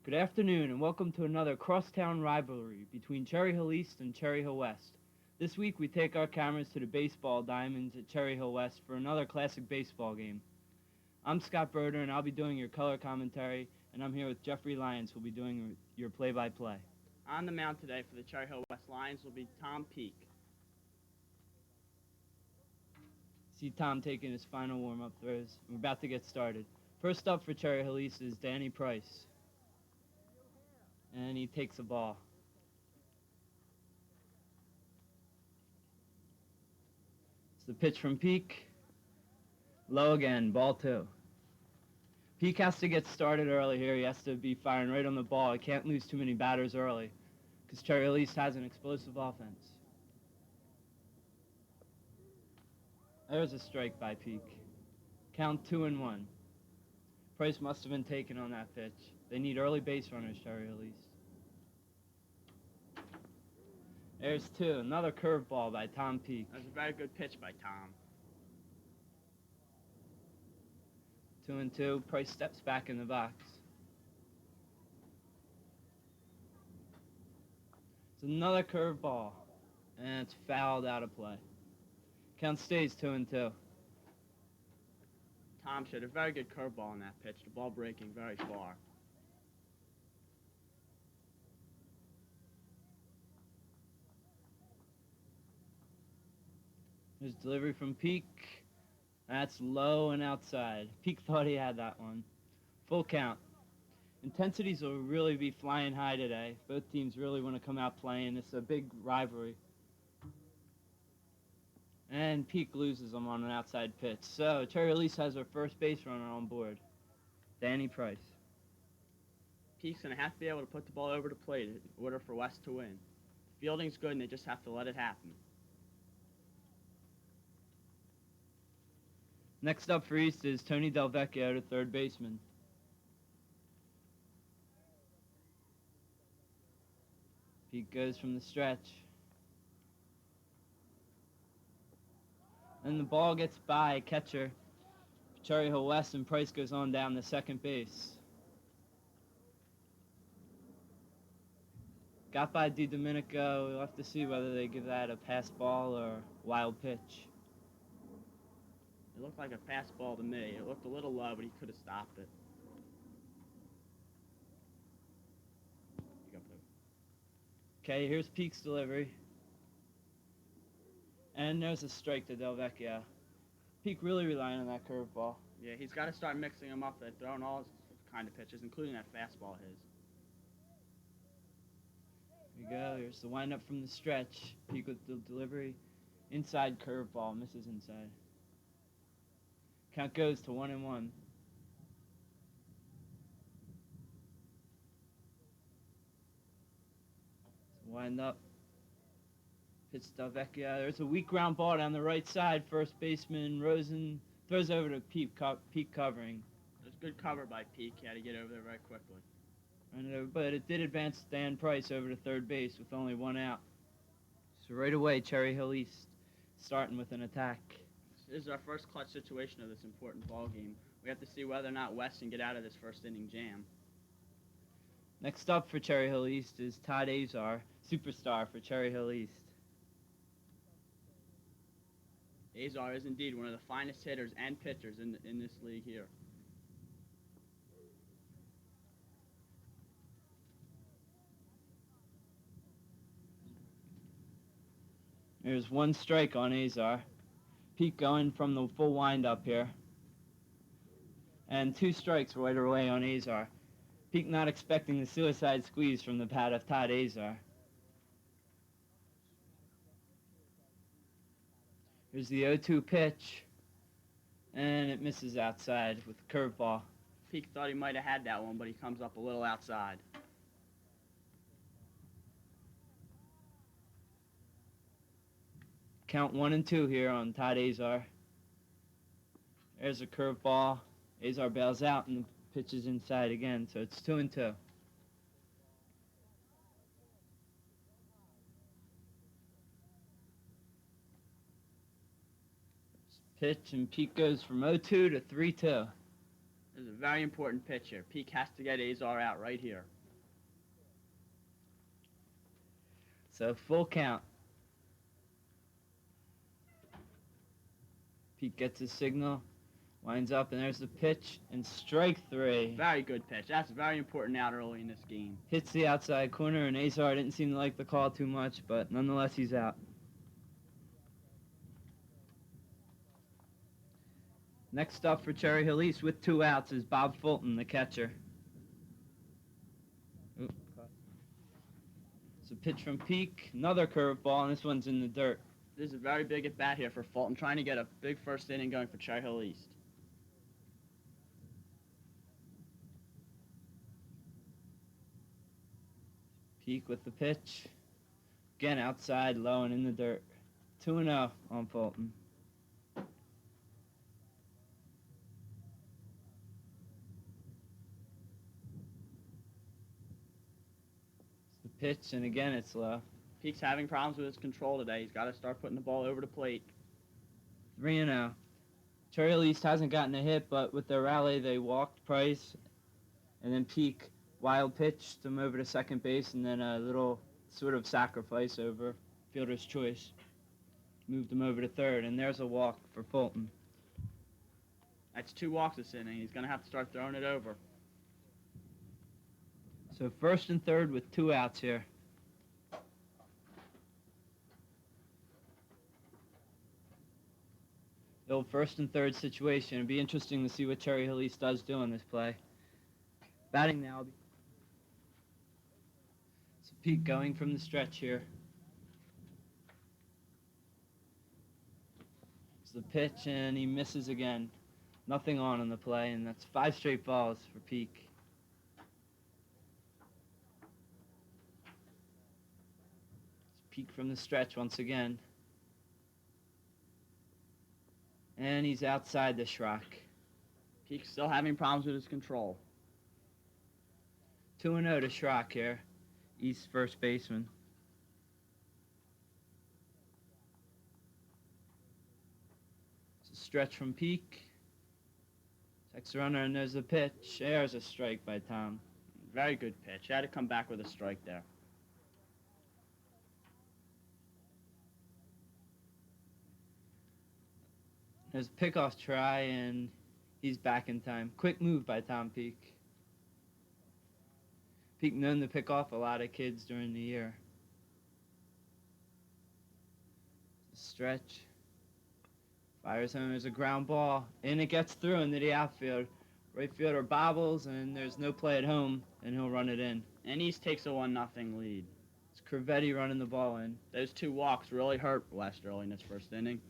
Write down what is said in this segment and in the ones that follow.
Good afternoon and welcome to another crosstown rivalry between Cherry Hill East and Cherry Hill West. This week we take our cameras to the baseball diamonds at Cherry Hill West for another classic baseball game. I'm Scott Berder and I'll be doing your color commentary, and I'm here with Jeffrey Lyons who will be doing your play-by-play. On the mound today for the Cherry Hill West Lions will be Tom Peak. See Tom taking his final warm-up throws. We're about to get started. First up for Cherry Hill East is Danny Price. And he takes a ball. It's the pitch from Peak. Low again, ball two. Peak has to get started early here. He has to be firing right on the ball. He can't lose too many batters early because Cherry Hill East has an explosive offense. There's a strike by Peak. Count 2-1. Price must have been taken on that pitch. They need early base runners, Cherry Hill East. There's two. Another curveball by Tom Peak. That was a very good pitch by Tom. 2-2. Price steps back in the box. It's another curveball, and it's fouled out of play. Count stays 2-2. Tom showed a very good curveball on that pitch, the ball breaking very far. There's delivery from Peak. That's low and outside. Peak thought he had that one. Full count. Intensities will really be flying high today. Both teams really want to come out playing. It's a big rivalry. And Peak loses them on an outside pitch. So Cherry Hill East has their first base runner on board, Danny Price. Peak's going to have to be able to put the ball over the plate in order for West to win. Fielding's good and they just have to let it happen. Next up for East is Tony Del Vecchio, the third baseman. Peak goes from the stretch. And the ball gets by catcher Cherry Hill West, and Price goes on down to second base. Got by DiDomenico. We'll have to see whether they give that a pass ball or wild pitch. It looked like a fastball to me. It looked a little low, but he could have stopped it. Okay, here's Peak's delivery. And there's a strike to Del Vecchio. Peak really relying on that curveball. Yeah, he's got to start mixing them up and throwing all kind of pitches, including that fastball of his. Here we go. Here's the windup from the stretch. Peak with the delivery. Inside curveball. Misses inside. Count goes to 1-1. Wind up. Pitch to Vecchio. There's a weak ground ball down the right side. First baseman Rosen throws over to Peak covering. It was good cover by Peak. He had to get over there very quickly. But it did advance Dan Price over to third base with only one out. So right away, Cherry Hill East starting with an attack. This is our first clutch situation of this important ball game. We have to see whether or not West can get out of this first inning jam. Next up for Cherry Hill East is Todd Azar, superstar for Cherry Hill East. Azar is indeed one of the finest hitters and pitchers in this league here. There's one strike on Azar. Peak going from the full windup here. And two strikes right away on Azar. Peak not expecting the suicide squeeze from the bat of Todd Azar. Here's the 0-2 pitch. And it misses outside with a curveball. Peak thought he might have had that one, but he comes up a little outside. Count 1-2 here on Todd Azar. There's a curveball. Azar bails out and pitches inside again, so it's 2-2. Pitch, and Peak goes from 0-2 to 3-2. It This is a very important pitch here. Peak has to get Azar out right here. So full count. Peak gets his signal, winds up, and there's the pitch, and strike three. Very good pitch. That's very important out early in this game. Hits the outside corner, and Azar didn't seem to like the call too much, but nonetheless, he's out. Next up for Cherry Hill East with 2 outs is Bob Fulton, the catcher. It's a pitch from Peak, another curveball, and this one's in the dirt. This is a very big at bat here for Fulton, trying to get a big first inning going for Cherry Hill East. Peak with the pitch. Again, outside, low, and in the dirt. 2-0 on Fulton. It's the pitch, and again, it's low. Peak's having problems with his control today. He's got to start putting the ball over the plate. 3-0. Cherry Hill East hasn't gotten a hit, but with their rally, they walked Price, and then Peak wild pitched him over to second base, and then a little sort of sacrifice over fielder's choice. Moved him over to third, and there's a walk for Fulton. That's 2 walks this inning. He's going to have to start throwing it over. So first and third with 2 outs here. The old first and third situation. It'd be interesting to see what Cherry Hill East does do on this play. Batting now. So Peak going from the stretch here. It's the pitch, and he misses again. Nothing on the play, and that's 5 straight balls for Peak. It's Peak from the stretch once again. And he's outside the Schrock. Peak's still having problems with his control. 2-0 to Schrock here. East first baseman. It's a stretch from Peak. Takes the runner, and there's a pitch. There's a strike by Tom. Very good pitch. Had to come back with a strike there. There's a pickoff try, and he's back in time. Quick move by Tom Peak. Peak known to pick off a lot of kids during the year. Stretch. Fires home. There's a ground ball, and it gets through into the outfield. Right fielder bobbles, and there's no play at home, and he'll run it in. And East takes a 1-0 lead. It's Crevetti running the ball in. Those 2 walks really hurt West early in this first inning.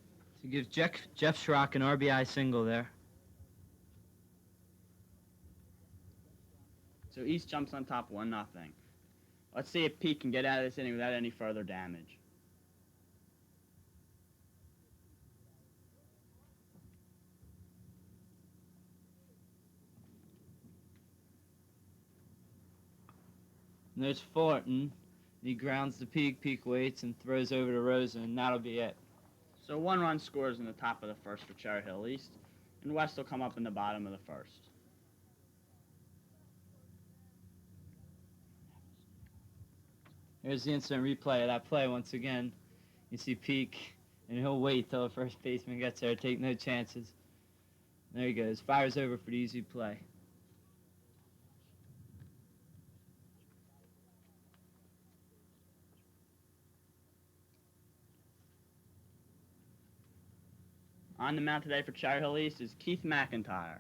To give Jeff Schrock an RBI single there. So East jumps on top 1-0. Let's see if Peak can get out of this inning without any further damage. And there's Fulton. He grounds the Peak. Peak waits and throws over to Rosa, and that'll be it. So 1 run scores in the top of the first for Cherry Hill East, and West will come up in the bottom of the first. Here's the instant replay of that play once again. You see Peak, and he'll wait till the first baseman gets there, take no chances. There he goes. Fires over for the easy play. On the mound today for Cherry Hill East is Keith McIntyre.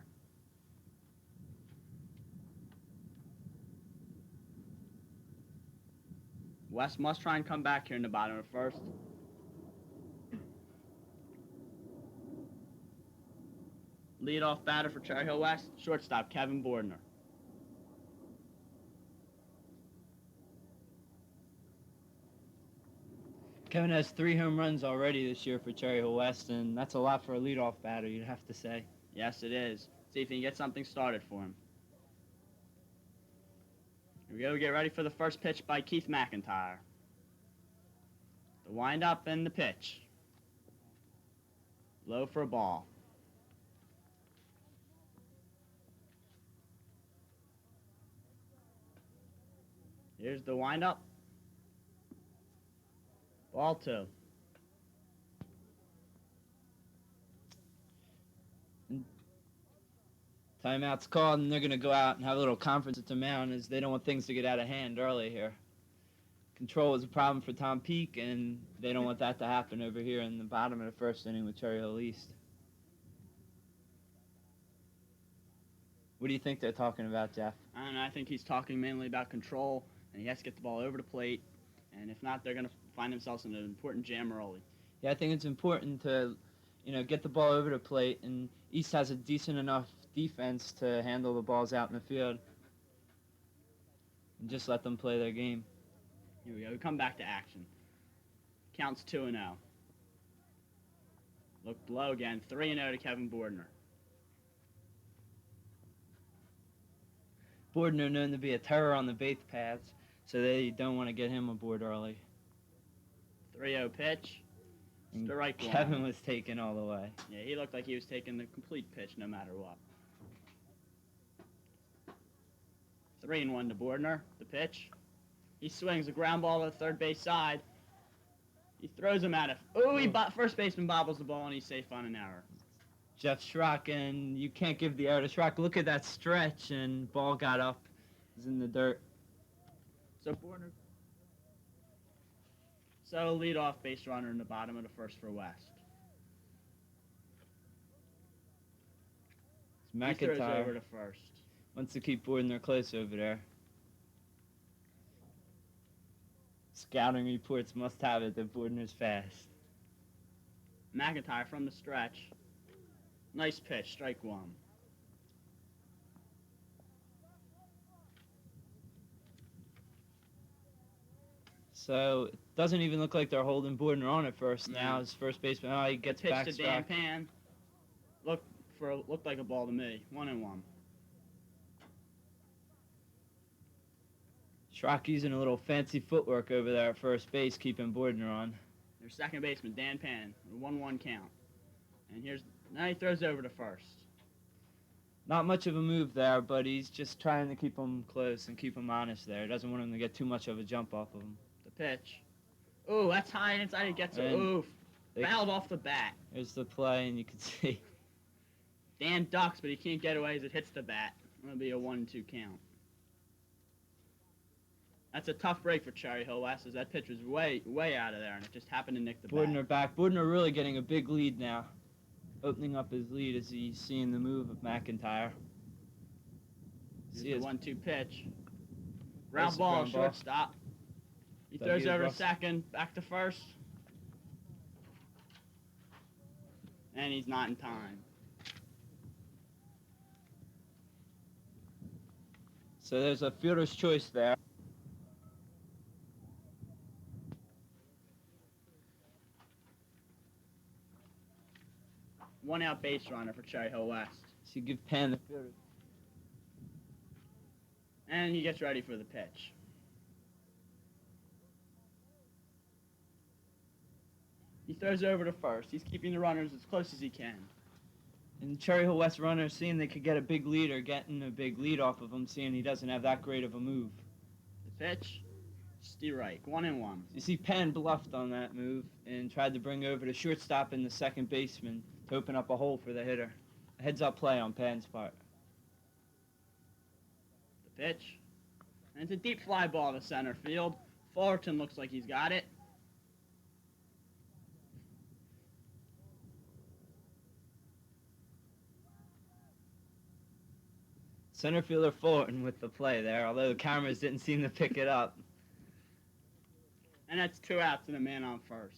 West must try and come back here in the bottom of the first. Leadoff batter for Cherry Hill West, shortstop Kevin Bordner. Kevin has 3 home runs already this year for Cherry Hill West, and that's a lot for a leadoff batter, you'd have to say. Yes, it is. See if he can get something started for him. Here we go. Get ready for the first pitch by Keith McIntyre. The windup and the pitch. Low for a ball. Here's the windup. Ball two. Timeout's called, and they're going to go out and have a little conference at the mound as they don't want things to get out of hand early here. Control was a problem for Tom Peak, and they don't want that to happen over here in the bottom of the first inning with Cherry Hill East. What do you think they're talking about, Jeff? I don't know. I think he's talking mainly about control, and he has to get the ball over the plate. And if not, they're going to find themselves in an important jam early. Yeah, I think it's important to, get the ball over the plate, and East has a decent enough defense to handle the balls out in the field and just let them play their game. Here we go. We come back to action. Counts 2-0. Looked low again. 3-0 to Kevin Bordner. Bordner known to be a terror on the base paths, so they don't want to get him aboard early. 3-0 pitch. And Strike one. Kevin was taken all the way. Yeah, he looked like he was taking the complete pitch no matter what. 3-1 to Bordner. The pitch. He swings a ground ball to the third base side. He throws him at it. First baseman bobbles the ball, and he's safe on an error. Jeff Schrock, and you can't give the error to Schrock. Look at that stretch, and ball got up. It's in the dirt. So Bordner. So leadoff base runner in the bottom of the first for West. It's He throws over McIntyre. to first. Wants to keep Bordner close over there. Scouting reports must have it that Bordner's fast. McIntyre from the stretch. Nice pitch, strike one. So it doesn't even look like they're holding Bordner on at first No. now. His first baseman, he gets Pitch back to Dan Schrock. Pan. Looked like a ball to me. 1-1. Schrock using a little fancy footwork over there at first base, keeping Bordner on. Their second baseman, Dan Pan. 1-1 count. And now he throws over to first. Not much of a move there, but he's just trying to keep him close and keep him honest there. Doesn't want him to get too much of a jump off of him. The pitch. Ooh, that's high and inside. It gets a And oof. they- Fouled off the bat. There's the play, and you can see. Dan ducks, but he can't get away as it hits the bat. It'll be a 1-2 count. That's a tough break for Cherry Hill West, as that pitch was way out of there, and it just happened to nick the bat. Bordner back. Bordner really getting a big lead now. Opening up his lead as he's seeing the move of McIntyre. Here's See the his 1-2 pitch. Nice Round ball, ground ball. shortstop. He Thought throws he was over to rough. second, back to first. And he's not in time. So there's a fielder's choice there. One out base runner for Cherry Hill West. So you give Pan the fielder. And he gets ready for the pitch. He throws over to first. He's keeping the runners as close as he can. And Cherry Hill West runners seeing they could get a big lead or getting a big lead off of him, seeing he doesn't have that great of a move. The pitch, strike, 1-1. You see Penn bluffed on that move and tried to bring over the shortstop and the second baseman to open up a hole for the hitter. A heads-up play on Penn's part. The pitch, and it's a deep fly ball to center field. Fullerton looks like he's got it. Center fielder Fullerton with the play there, although the cameras didn't seem to pick it up. And that's 2 outs and a man on first.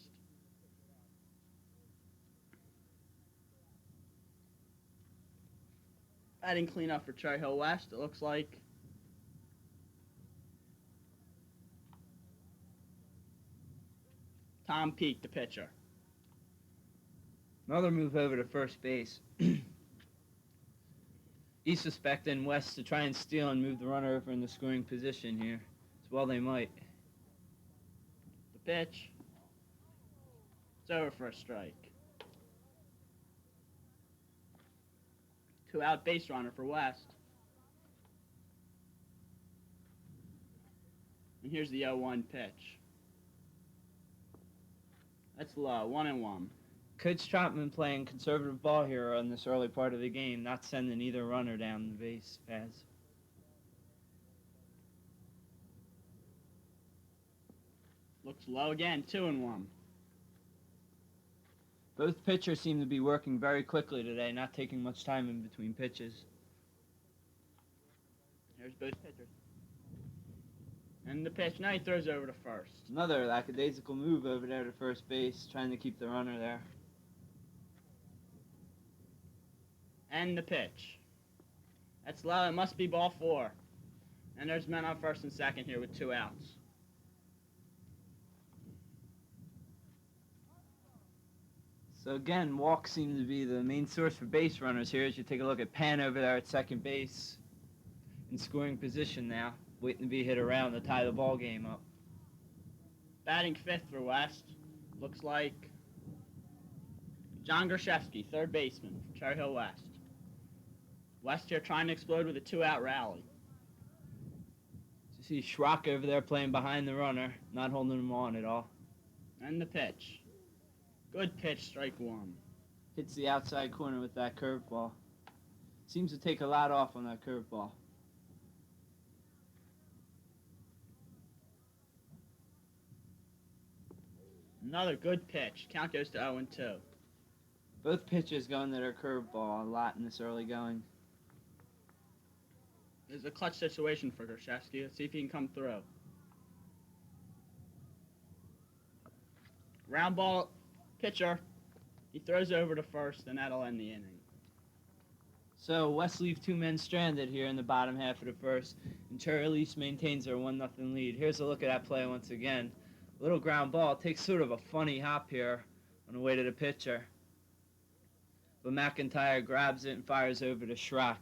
Batting cleanup for Cherry Hill West, it looks like. Tom Peak, the pitcher. Another move over to first base. East suspecting West to try and steal and move the runner over in the scoring position here. As well they might. The pitch. It's over for a strike. 2 out base runner for West. And here's the 0-1 pitch. That's low, 1-1. Coach Trotman playing conservative ball here on this early part of the game, not sending either runner down the base paths. Looks low again, 2-1. Both pitchers seem to be working very quickly today, not taking much time in between pitches. Here's both pitchers. And the pitch, now he throws over to first. Another lackadaisical move over there to first base, trying to keep the runner there. And the pitch. That's low, it must be ball 4. And there's men on first and second here with 2 outs. So again, walks seem to be the main source for base runners here as you take a look at Pan over there at second base in scoring position now, waiting to be hit around to tie the ball game up. Batting 5th for West, looks like John Grashevsky, third baseman for Cherry Hill West. West here trying to explode with a 2-out rally. So you see Schrock over there playing behind the runner, not holding him on at all. And the pitch. Good pitch, strike 1. Hits the outside corner with that curveball. Seems to take a lot off on that curveball. Another good pitch. Count goes to 0-2. Both pitchers going to their curveball a lot in this early going. There's a clutch situation for Grashevsky. Let's see if he can come through. Round ball, pitcher. He throws over to first, and that'll end the inning. So West leave 2 men stranded here in the bottom half of the first, and Cherry Lease maintains their 1-0 lead. Here's a look at that play once again. Little ground ball, takes sort of a funny hop here on the way to the pitcher. But McIntyre grabs it and fires over to Schrock.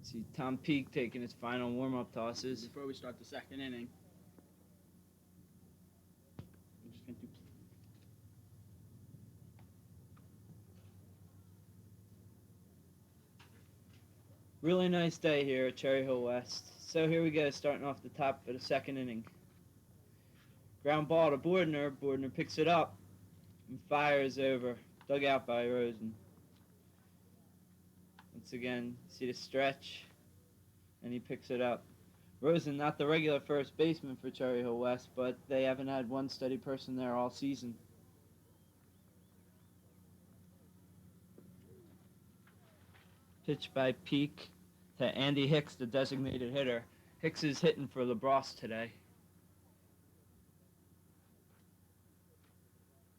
See Tom Peake taking his final warm-up tosses. Before we start the second inning. I'm just gonna do. Really nice day here at Cherry Hill West. So here we go, starting off the top of the second inning. Ground ball to Bordner. Bordner picks it up and fires over. Dug out by Rosen. Once again, see the stretch, and he picks it up. Rosen, not the regular first baseman for Cherry Hill West, but they haven't had one steady person there all season. Pitch by Peake to Andy Hicks, the designated hitter. Hicks is hitting for LaBrosse today.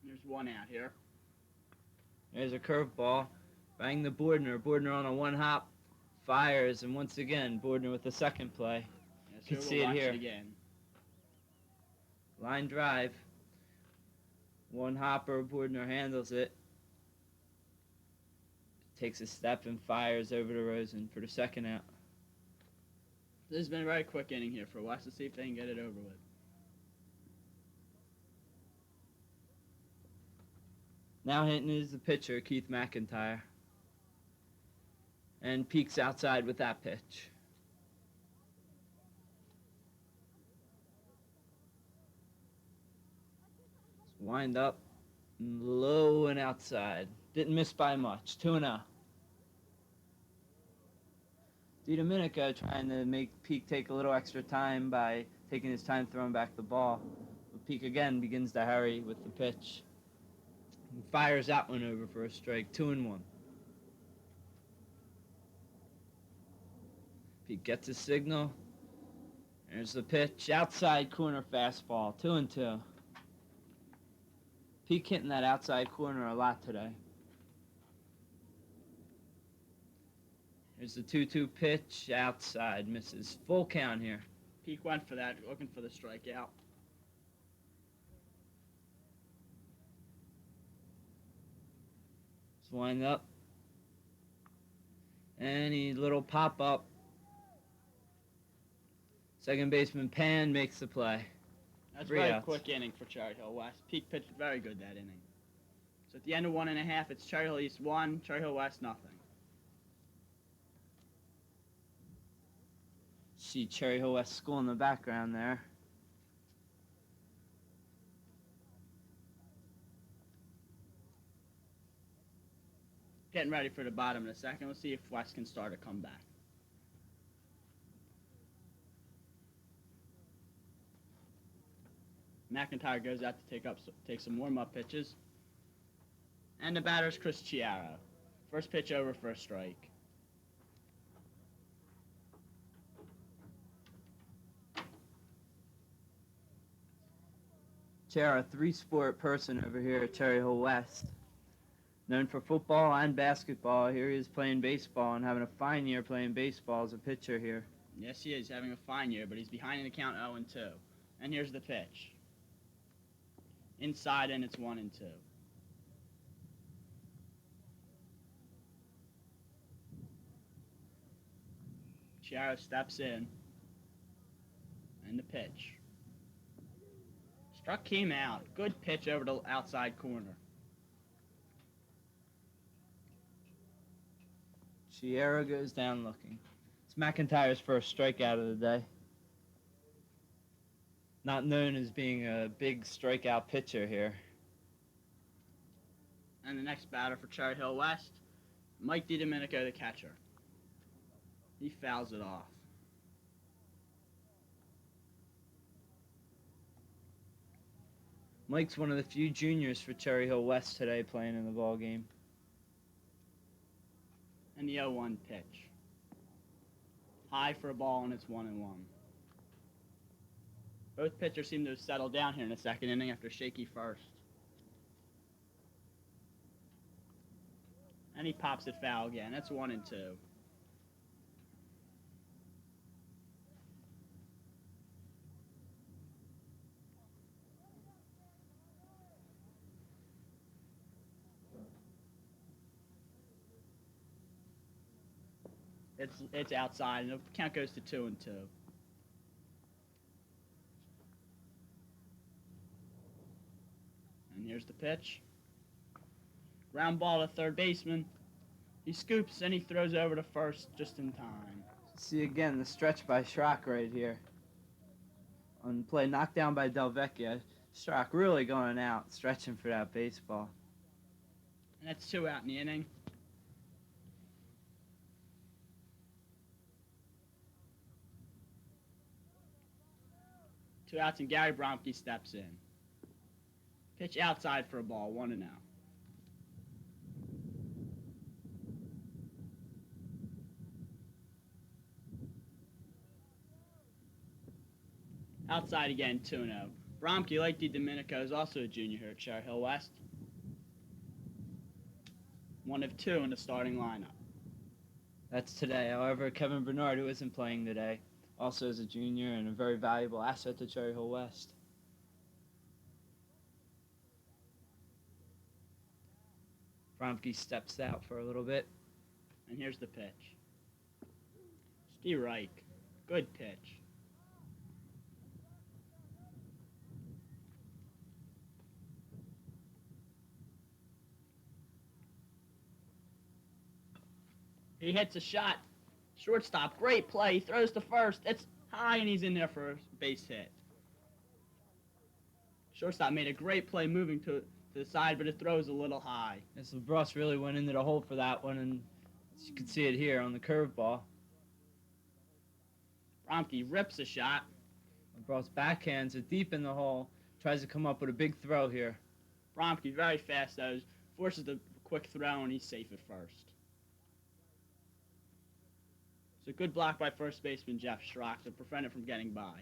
There's 1 out here. There's a curveball. Bang to Bordner. Bordner on a 1-hop. Fires, and once again, Bordner with the second play. Yes, You can we'll see it watch here. Again. Line drive. 1-hopper. Bordner handles it. Takes a step and fires over to Rosen for the second out. This has been a very quick inning here for West. Let's see if they can get it over with. Now hitting is the pitcher, Keith McIntyre. And Peake's outside with that pitch. Wind up, low and outside. Didn't miss by much. 2-0. DiDomenico trying to make Peake take a little extra time by taking his time throwing back the ball. But Peake again begins to hurry with the pitch. He fires that one over for a strike. 2-1. Peake gets a signal. There's the pitch. Outside corner fastball. 2-2. Peake hitting that outside corner a lot today. Here's the 2-2 pitch. Outside. Misses. Full count here. Peake went for that, looking for the strikeout. Let's wind up. Any little pop-up. Second baseman Pan makes the play. That's a 3 very outs. quick inning for Cherry Hill West. Peake pitched very good that inning. So at the end of 1.5, it's Cherry Hill East 1, Cherry Hill West nothing. See Cherry Hill West School in the background there. Getting ready for the bottom in a second. Let's see if West can start a comeback. McIntyre goes out to take some warm-up pitches. And the batter's Chris Chiaro. First pitch over for a strike. Chair, a three-sport person over here at Cherry Hill West. Known for football and basketball, here he is playing baseball and having a fine year playing baseball as a pitcher here. Yes, he is having a fine year, but he's behind in the count 0-2. And here's the pitch. Inside, and it's 1-2. Chiaro steps in. And the pitch. Struck him out. Good pitch over the outside corner. Chiaro goes down looking. It's McIntyre's first strikeout of the day. Not known as being a big strikeout pitcher here. And the next batter for Cherry Hill West, Mike DiDomenico, the catcher. He fouls it off. Mike's one of the few juniors for Cherry Hill West today playing in the ball game. And the 0-1 pitch. High for a ball, and it's 1-1. Both pitchers seem to have settled down here in the second inning after a shaky first. And he pops it foul again. That's 1-2. It's outside, and the count goes to 2-2. And here's the pitch. Ground ball to third baseman. He scoops and he throws over to first just in time. See again the stretch by Schrock right here. On play knocked down by Del Vecchia. Schrock really going out, stretching for that baseball. And that's 2 out in the inning. Two outs, and Gary Bromke steps in. Pitch outside for a ball, 1-0. Outside again, 2-0. Bromke, like DiDomenico, is also a junior here at Cherry Hill West. 1 of 2 in the starting lineup. That's today. However, Kevin Bernard, who isn't playing today, also is a junior and a very valuable asset to Cherry Hill West. Bromke steps out for a little bit. And here's the pitch. Steve Reich. Good pitch. He hits a shot. Shortstop, great play. He throws to first. It's high, and he's in there for a base hit. Shortstop made a great play moving to the side, but it throws a little high. As LeBross really went into the hole for that one, and as you can see it here on the curveball. Bromke rips a shot. LeBross backhands it deep in the hole, tries to come up with a big throw here. Bromke very fast, though. Forces the quick throw, and he's safe at first. It's a good block by first baseman Jeff Schrock to prevent it from getting by.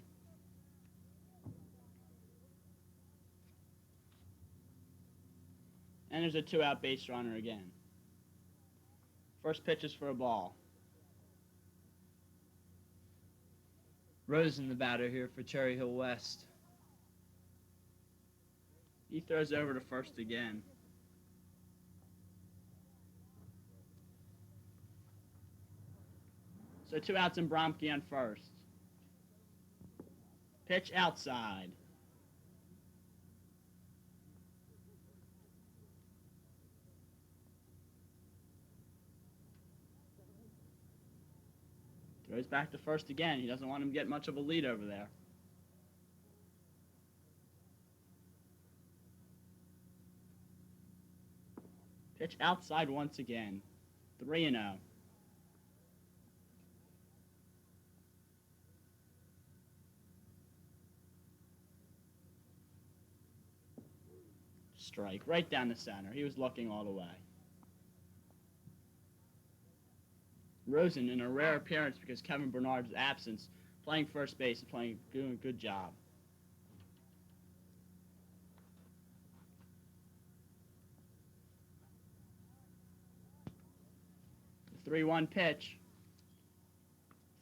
And there's a 2-out base runner again. First pitch is for a ball. Rosen, the batter here for Cherry Hill West. He throws over to first again. So 2 outs and Bromke on first. Pitch outside. Throws back to first again. He doesn't want him to get much of a lead over there. Pitch outside once again. 3-0. Strike right down the center. He was looking all the way. Rosen, in a rare appearance because Kevin Bernard's absence, playing first base and doing a good job. The 3-1 pitch.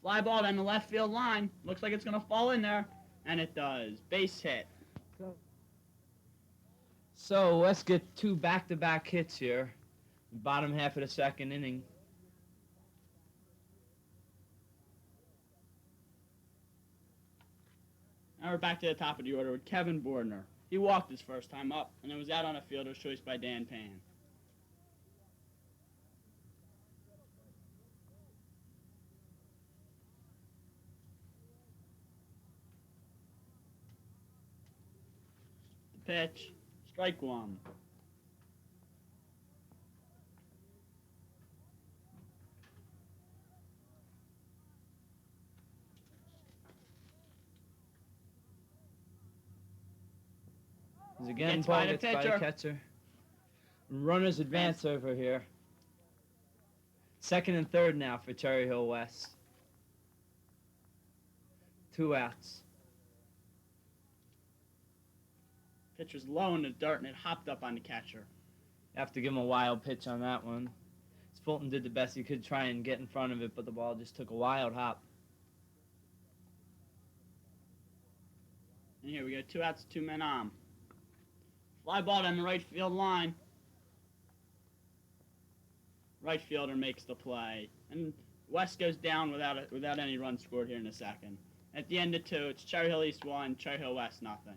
Fly ball down the left field line. Looks like it's going to fall in there. And it does. Base hit. So let's get two back-to-back hits here. Bottom half of the second inning. Now we're back to the top of the order with Kevin Bordner. He walked his first time up, and it was out on a fielder's choice by Dan Pan. The pitch, strike one. Again, Gets ball by the gets by the pitcher. catcher. Runners advance over here. Second and third now for Cherry Hill West. 2 outs. Pitcher's low in the dirt, and it hopped up on the catcher. Have to give him a wild pitch on that one. Fulton did the best he could try and get in front of it, but the ball just took a wild hop. And here we go, 2 outs, 2 men on. Fly ball down the right field line. Right fielder makes the play. And West goes down without any runs scored here in the second. At the end of 2, it's Cherry Hill East 1, Cherry Hill West nothing.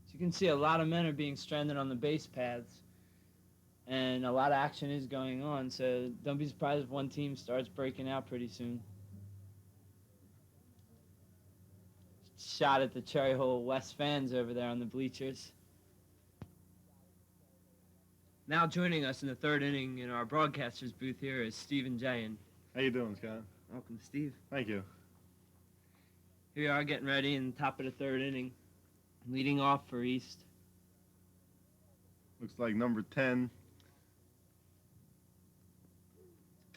So you can see a lot of men are being stranded on the base paths. And a lot of action is going on, so don't be surprised if one team starts breaking out pretty soon. Shot at the Cherry Hill West fans over there on the bleachers. Now joining us in the third inning in our broadcaster's booth here is Stephen Jayen. How you doing, Scott? Welcome, Steve. Thank you. Here we are getting ready in the top of the third inning. Leading off for East. Looks like number 10.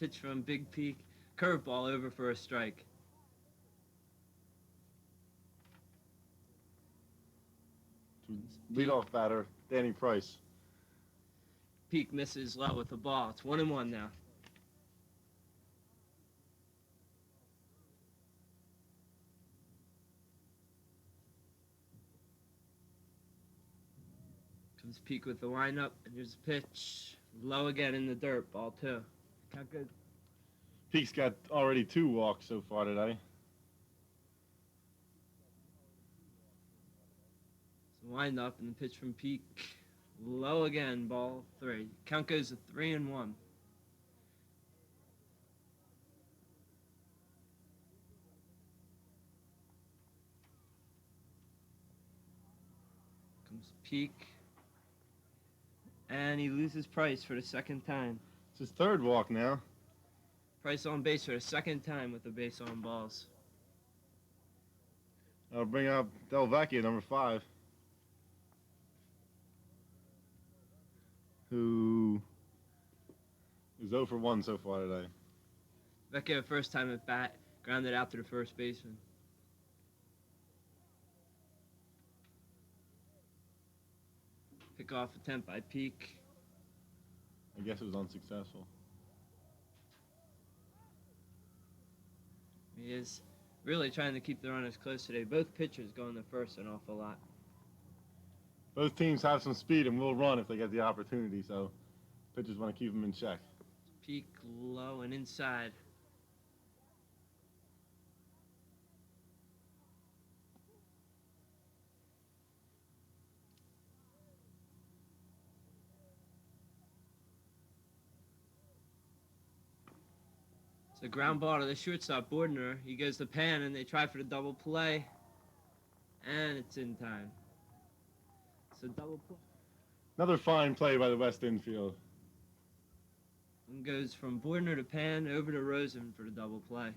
Pitch from Big Peak. Curveball over for a strike. Leadoff batter, Danny Price. Peak misses low with the ball. It's 1-1 now. Comes Peak with the windup, and here's a pitch. Low again in the dirt, ball 2. Count good. Peak's got already 2 walks so far today. So wind up and the pitch from Peak. Low again, ball 3. Count goes to 3-1. Comes Peak. And he loses Price for the second time. It's his 3rd walk now. Price on base for the second time with the base on balls. I'll bring up Delvecchia, number 5. Who is 0 for 1 so far today. Vecchio, first time at bat, grounded out to the first baseman. Pick off attempt by Peak. I guess it was unsuccessful. He is really trying to keep the runners close today. Both pitchers going to first an awful lot. Both teams have some speed and will run if they get the opportunity, so pitchers want to keep them in check. Peak low and inside. It's a ground ball to the shortstop, Bordner. He goes to Pan, and they try for the double play. And it's in time. So double play. Another fine play by the West infield. And goes from Bordner to Pan over to Rosen for the double play.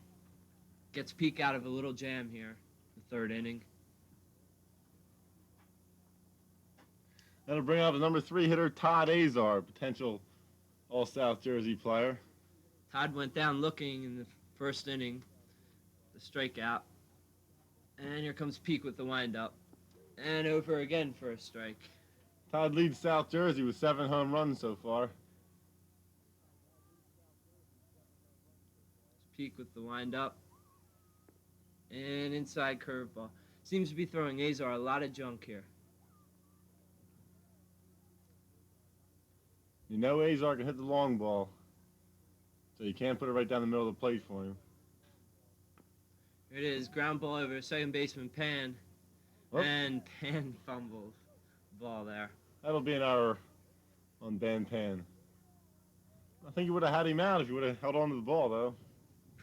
Gets Peak out of a little jam here, the third inning. That'll bring up the number 3 hitter, Todd Azar, potential All-South Jersey player. Todd went down looking in the first inning, the strikeout. And here comes Peak with the windup. And over again for a strike. Todd leads South Jersey with 7 home runs so far. Peak with the windup. And inside curveball. Seems to be throwing Azar a lot of junk here. You know Azar can hit the long ball, so you can't put it right down the middle of the plate for him. Here it is, ground ball over second baseman Pan. Oh. And Pan fumbles the ball there. That'll be an error on Ben Pan. I think you would have had him out if you would have held on to the ball, though.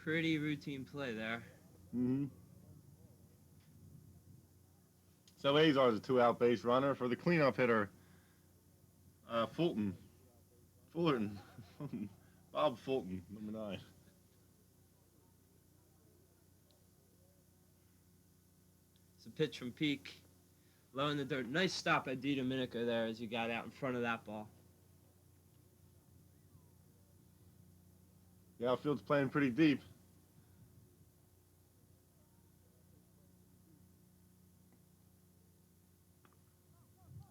Pretty routine play there. Mm-hmm. So Azar's a 2-out base runner for the cleanup hitter, Fulton. Bob Fulton, number 9. It's a pitch from Peak. Low in the dirt. Nice stop at DiDomenico there as you got out in front of that ball. The outfield's playing pretty deep.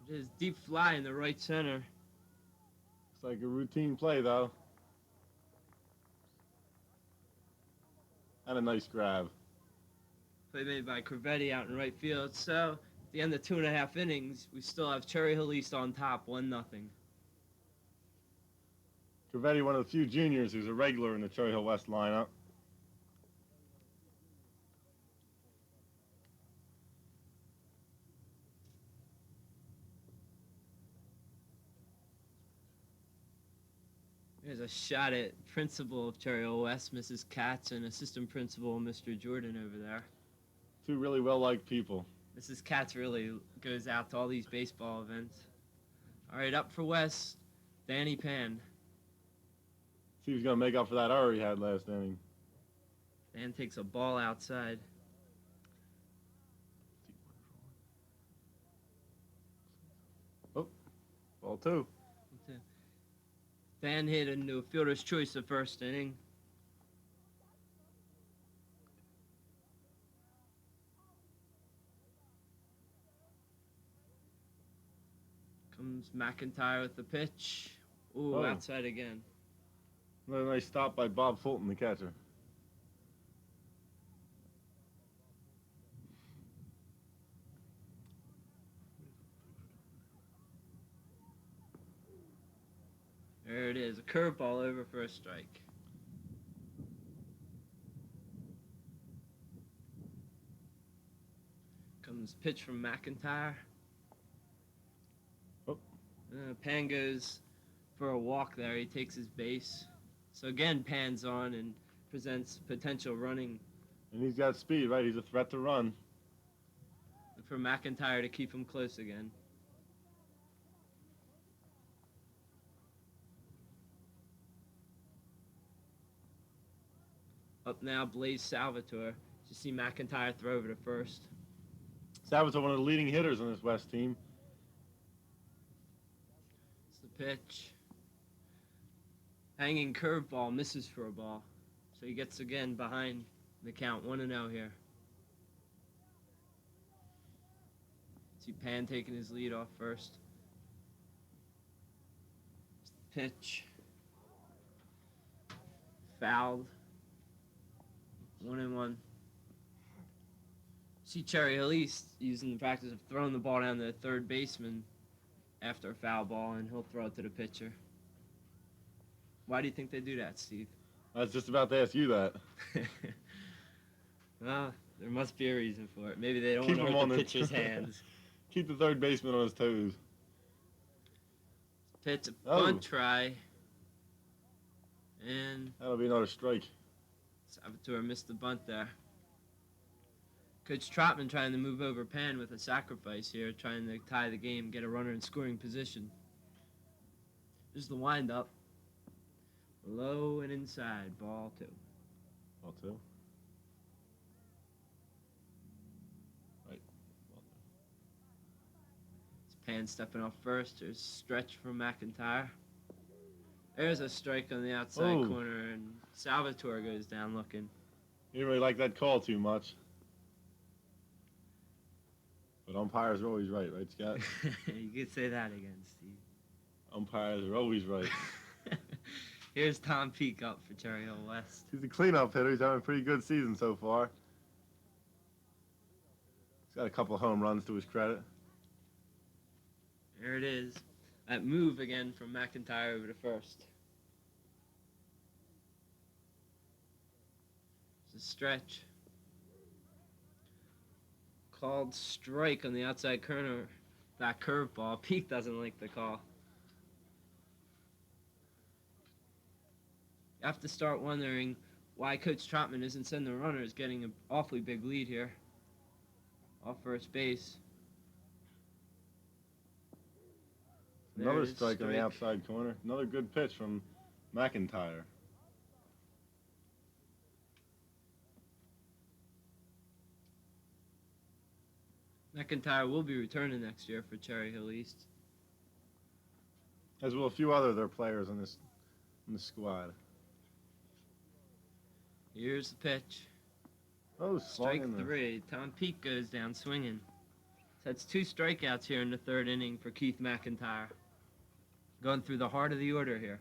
It is deep fly in the right center. It's like a routine play, though. And a nice grab. Play made by Corvetti out in right field. So, at the end of 2.5 innings, we still have Cherry Hill East on top, 1-0. Corvetti, one of the few juniors who's a regular in the Cherry Hill West lineup. There's a shot at principal of Cherry Hill West, Mrs. Katz, and assistant principal, Mr. Jordan, over there. 2 really well-liked people. Mrs. Katz really goes out to all these baseball events. All right, up for West, Danny Pan. See if he's going to make up for that error he had last inning. Dan takes a ball outside. Oh, ball 2. Dan hit into a fielder's choice the first inning. Comes McIntyre with the pitch. Ooh, Oh. outside again. Another nice stop by Bob Fulton, the catcher. There it is, a curveball over for a strike. Comes pitch from McIntyre. Oh. Pan goes for a walk there. He takes his base. So again, Pan's on and presents potential running. And he's got speed, right? He's a threat to run. For McIntyre to keep him close again. Up now, Blaze Salvatore. You see McIntyre throw over to first. Salvatore, one of the leading hitters on this West team. It's the pitch. Hanging curveball, misses for a ball. So he gets again behind the count, 1-0 here. See Pan taking his lead off first. Pitch. Fouled. 1-1. See Cherry Hill East using the practice of throwing the ball down to the third baseman after a foul ball, and he'll throw it to the pitcher. Why do you think they do that, Steve? I was just about to ask you that. Well, there must be a reason for it. Maybe they don't Keep want him to hurt on the the- pitcher's hands. Keep the third baseman on his toes. Pitch, a Oh. bunt try. And That'll be another strike. Salvatore missed the bunt there. Coach Trotman trying to move over Pan with a sacrifice here, trying to tie the game, get a runner in scoring position. There's the windup. Low and inside, ball 2. Ball 2. Right. It's Pan stepping off first. There's stretch from McIntyre. There's a strike on the outside corner, and Salvatore goes down looking. He didn't really like that call too much. But umpires are always right, Scott? You could say that again, Steve. Umpires are always right. Here's Tom Peake up for Cherry Hill West. He's a cleanup hitter. He's having a pretty good season so far. He's got a couple of home runs to his credit. There it is. That move again from McIntyre over to first. It's a stretch. Called strike on the outside corner. That curveball. Peake doesn't like the call. You have to start wondering why Coach Trotman isn't sending the runners, getting an awfully big lead here. Off first base. Another strike on the outside corner. Another good pitch from McIntyre. McIntyre will be returning next year for Cherry Hill East. As will a few other their players in this squad. Here's the pitch. Oh, Strike 3. Tom Peake goes down swinging. That's 2 strikeouts here in the 3rd inning for Keith McIntyre. Going through the heart of the order here.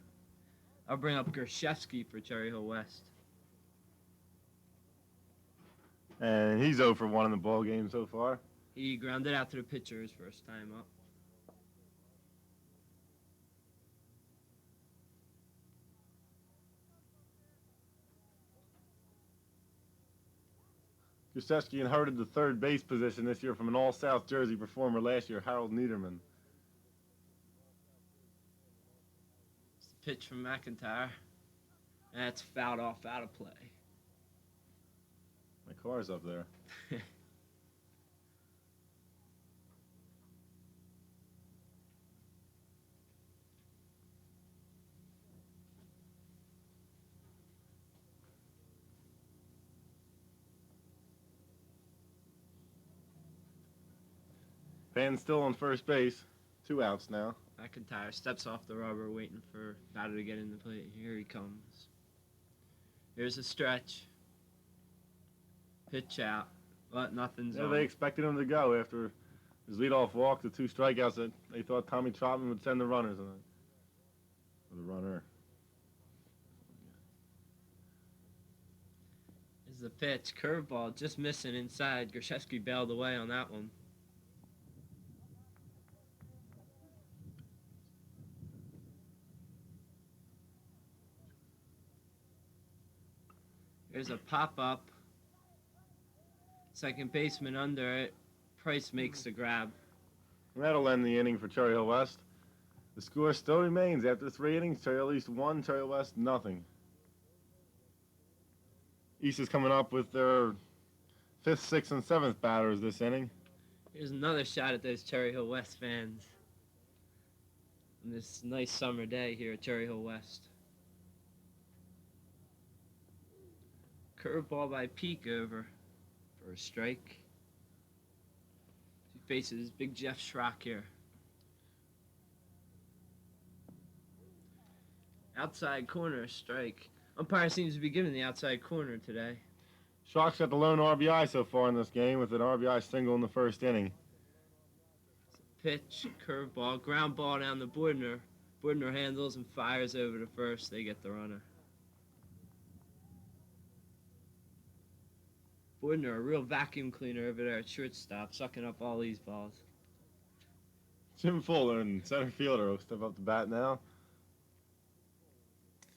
I'll bring up Gershevsky for Cherry Hill West. And he's 0 for 1 in the ball game so far. He grounded out to the pitcher his first time up. Gustevsky inherited the 3rd base position this year from an All-South Jersey performer last year, Harold Niederman. It's the pitch from McIntyre. That's fouled off out of play. My car's up there. Pan's still on first base. 2 outs now. McIntyre steps off the rubber, waiting for batter to get in the plate. Here he comes. Here's a stretch. Pitch out, but nothing's on. They expected him to go after his leadoff walk, the 2 strikeouts that they thought Tommy Trotman would send the runners on. Or the runner. Here's the pitch. Curveball just missing inside. Gershevsky bailed away on that one. There's a pop-up. Second baseman under it. Price makes the grab. And that'll end the inning for Cherry Hill West. The score still remains after 3 innings. Cherry Hill East 1, Cherry Hill West nothing. East is coming up with their 5th, 6th, and 7th batters this inning. Here's another shot at those Cherry Hill West fans on this nice summer day here at Cherry Hill West. Curveball by Peake over for a strike. He faces Big Jeff Schrock here. Outside corner strike. Umpire seems to be giving the outside corner today. Schrock's got the lone RBI so far in this game with an RBI single in the 1st inning. Pitch, curveball, ground ball down to Bordner. Bordner handles and fires over to first. They get the runner. Bordner, a real vacuum cleaner over there at shortstop, sucking up all these balls. Jim Fuller in center fielder will step up to bat now.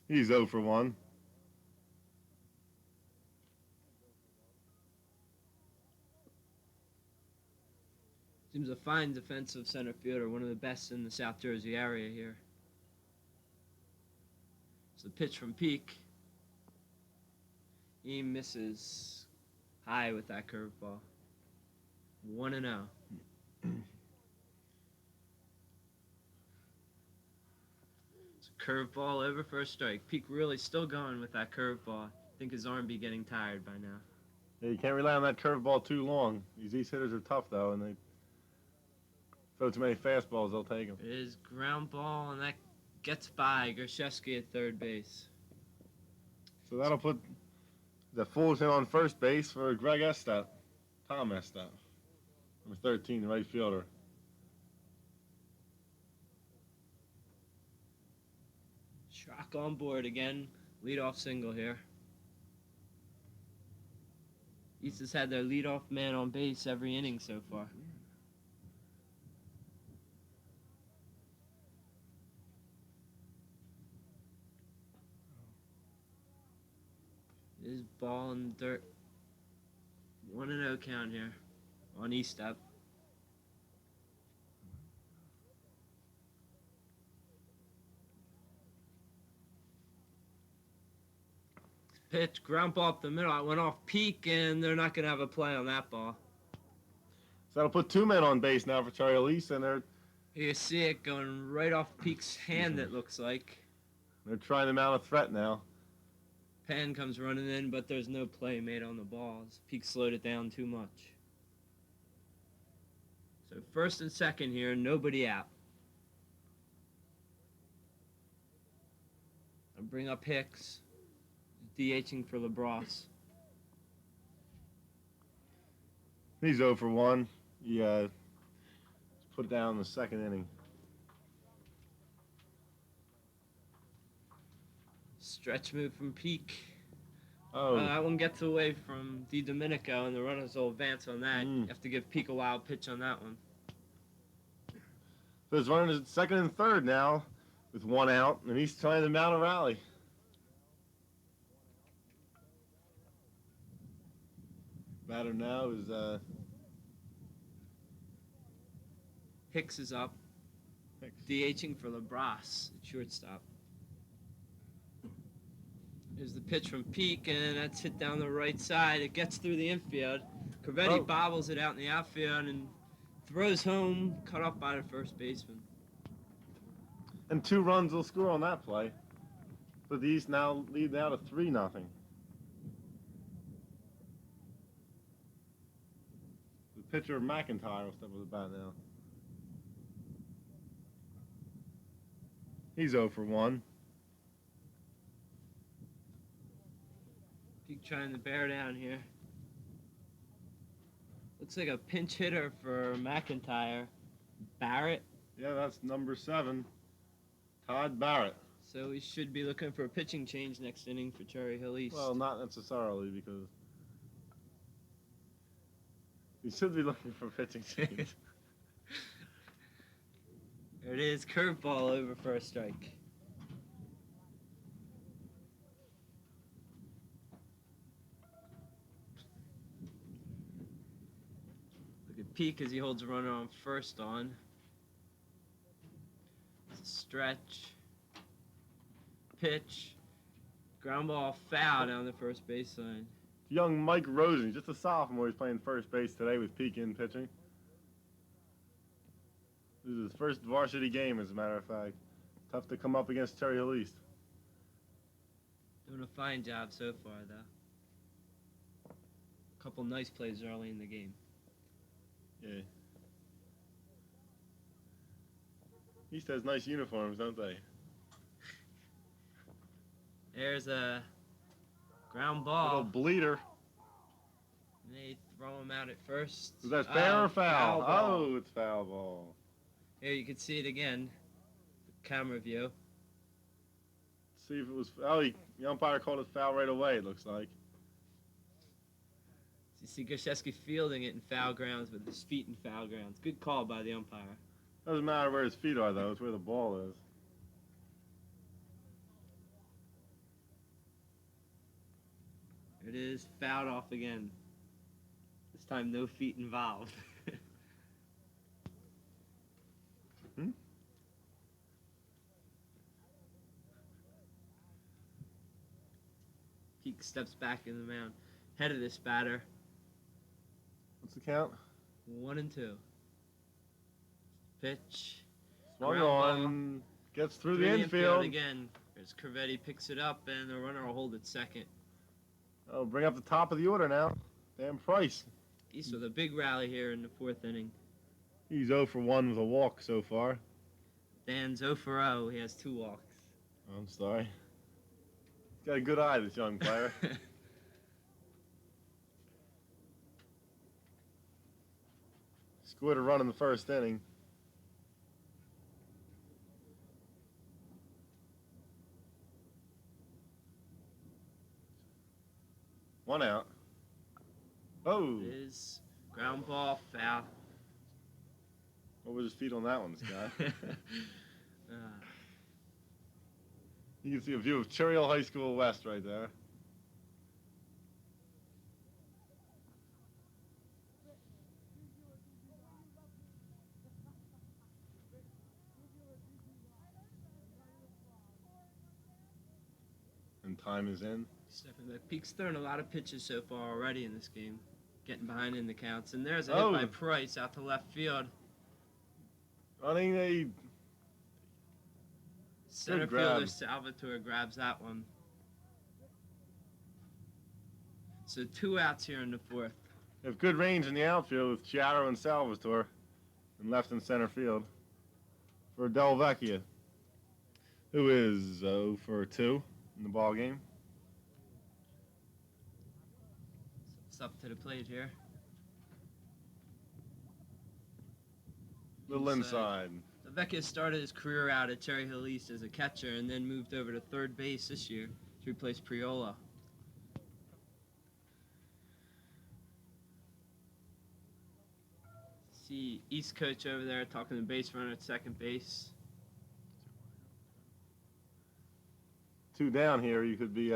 He's 0 for 1. Seems a fine defensive center fielder, one of the best in the South Jersey area here. It's the pitch from Peake. He misses high with that curveball. 1-0. It's a curveball over for a strike. Peak really still going with that curveball. I think his arm be getting tired by now. Yeah, you can't rely on that curveball too long. These East hitters are tough though, and they throw too many fastballs, they'll take them. It is ground ball, and that gets by Gershevsky at third base. So that'll put the fools him on first base for Greg Estep. Tom Estep. Number 13, right fielder. Schrock on board again. Leadoff single here. East has had their leadoff man on base every inning so far. Is ball in the dirt. 1-0 count here on East up. Pitch, ground ball up the middle. I went off Peak, and they're not going to have a play on that ball. So that'll put two men on base now for Charlie Elise, and You see it going right off Peak's hand, it looks like. they're trying to mount a threat now. Pan comes running in, but there's no play made on the balls. Peak slowed it down too much. So first and second here, nobody out. I bring up Hicks, DHing for LaBrosse. He's 0 for 1. He put down the second inning. Stretch move from Peak. Oh, That one gets away from DiDomenico, and the runners will advance on that. You have to give Peak a wild pitch on that one. so his runner is at second and third now with one out, and he's trying to mount a rally. Batter now is Hicks is up, Hicks. DHing for LaBrosse at shortstop. Here's the pitch from Peak, and that's hit down the right side. It gets through the infield. Corvetti bobbles it out in the outfield and throws home, cut off by the first baseman. And 2 runs will score on that play. So the East now lead now to 3-0. The pitcher McIntyre will step with the bat now. He's 0 for 1. Peak trying to bear down here. Looks like a pinch hitter for McIntyre. Barrett. Yeah, that's number 7, Todd Barrett. So we should be looking for a pitching change next inning for Cherry Hill East. Well, not necessarily, because he should be looking for pitching change. There it is, curveball over for a strike. Look at Peak as he holds a runner on first on. It's a stretch. Pitch. Ground ball foul down the first baseline. Young Mike Rosen, just a sophomore, he's playing first base today with Peak in pitching. This is his first varsity game, as a matter of fact. Tough to come up against Cherry Hill East. Doing a fine job so far, though. A couple nice plays early in the game. Yeah. East has nice uniforms, don't they? There's a ground Little ball. bleeder. And they throw him out at first. Was that fair or foul? ball. Oh, it's foul ball. Here you can see it again. The camera view. See if it was. Oh, the umpire called it foul right away, it looks like. You see Goshevsky fielding it in foul grounds with his feet in foul grounds. Good call by the umpire. Doesn't matter where his feet are, though. It's where the ball is. It is fouled off again. This time no feet involved. Peak steps back in the mound. Head of this batter. What's the count? 1-2. Pitch. Swung Ground ball. on. Gets through Through the infield. again. There's Corvetti picks it up, and the runner will hold at second. Oh, bring up the top of the order now. Dan Price. East with a big rally here in the 4th inning. He's 0 for 1 with a walk so far. Dan's 0 for 0. He has 2 walks. I'm sorry. He's got a good eye, this young player. Scored a run in the 1st inning. One out. Oh! It is ground ball, foul. What was his feet on that one, Scott? You can see a view of Cherry Hill High School West right there. And time is in. Stepping back. Peak's thrown a lot of pitches so far already in this game. Getting behind in the counts. And there's a hit by Price out to left field. Running a Center fielder Salvatore grabs that one. So 2 outs here in the 4th. They have good range in the outfield with Chiaro and Salvatore in left and center field for Del Vecchia, who is 0 for 2 in the ball game. It's up to the plate here. Little inside. Vecchia started his career out at Cherry Hill East as a catcher and then moved over to third base this year to replace Priola. See East coach over there talking to the base runner at second base. 2 down here, you could be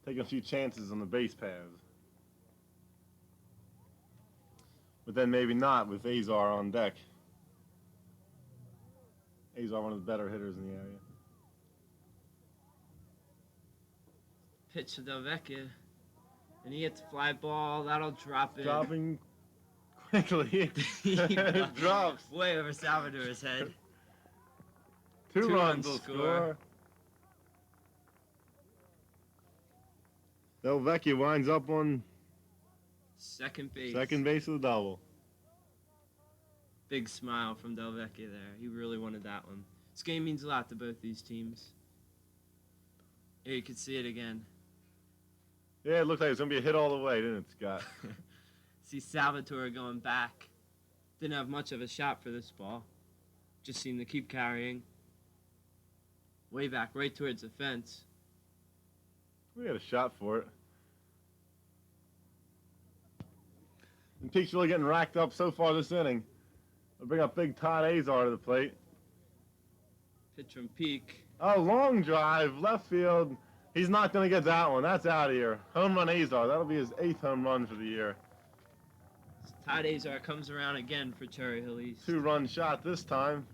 taking a few chances on the base paths. But then maybe not with Azar on deck. Azar, one of the better hitters in the area. Pitch to Del Vecchia. And he hits a fly ball. That'll drop in. Dropping quickly. It drops. Way over Salvadore's head. 2 runs will score. Del Vecchia winds up on second base. Second base with a double. Big smile from Del Vecchia there. He really wanted that one. This game means a lot to both these teams. Here you can see it again. Yeah, it looked like it was going to be a hit all the way, didn't it, Scott? See Salvatore going back. Didn't have much of a shot for this ball. Just seemed to keep carrying. Way back, right towards the fence. We had a shot for it. And Peak's really getting racked up so far this inning. I'll bring up big Todd Azar to the plate. Pitch from Peak. Oh, long drive, left field. He's not going to get that one. That's out of here. Home run Azar. That'll be his 8th home run for the year. Todd Azar comes around again for Cherry Hill East. 2-run shot this time.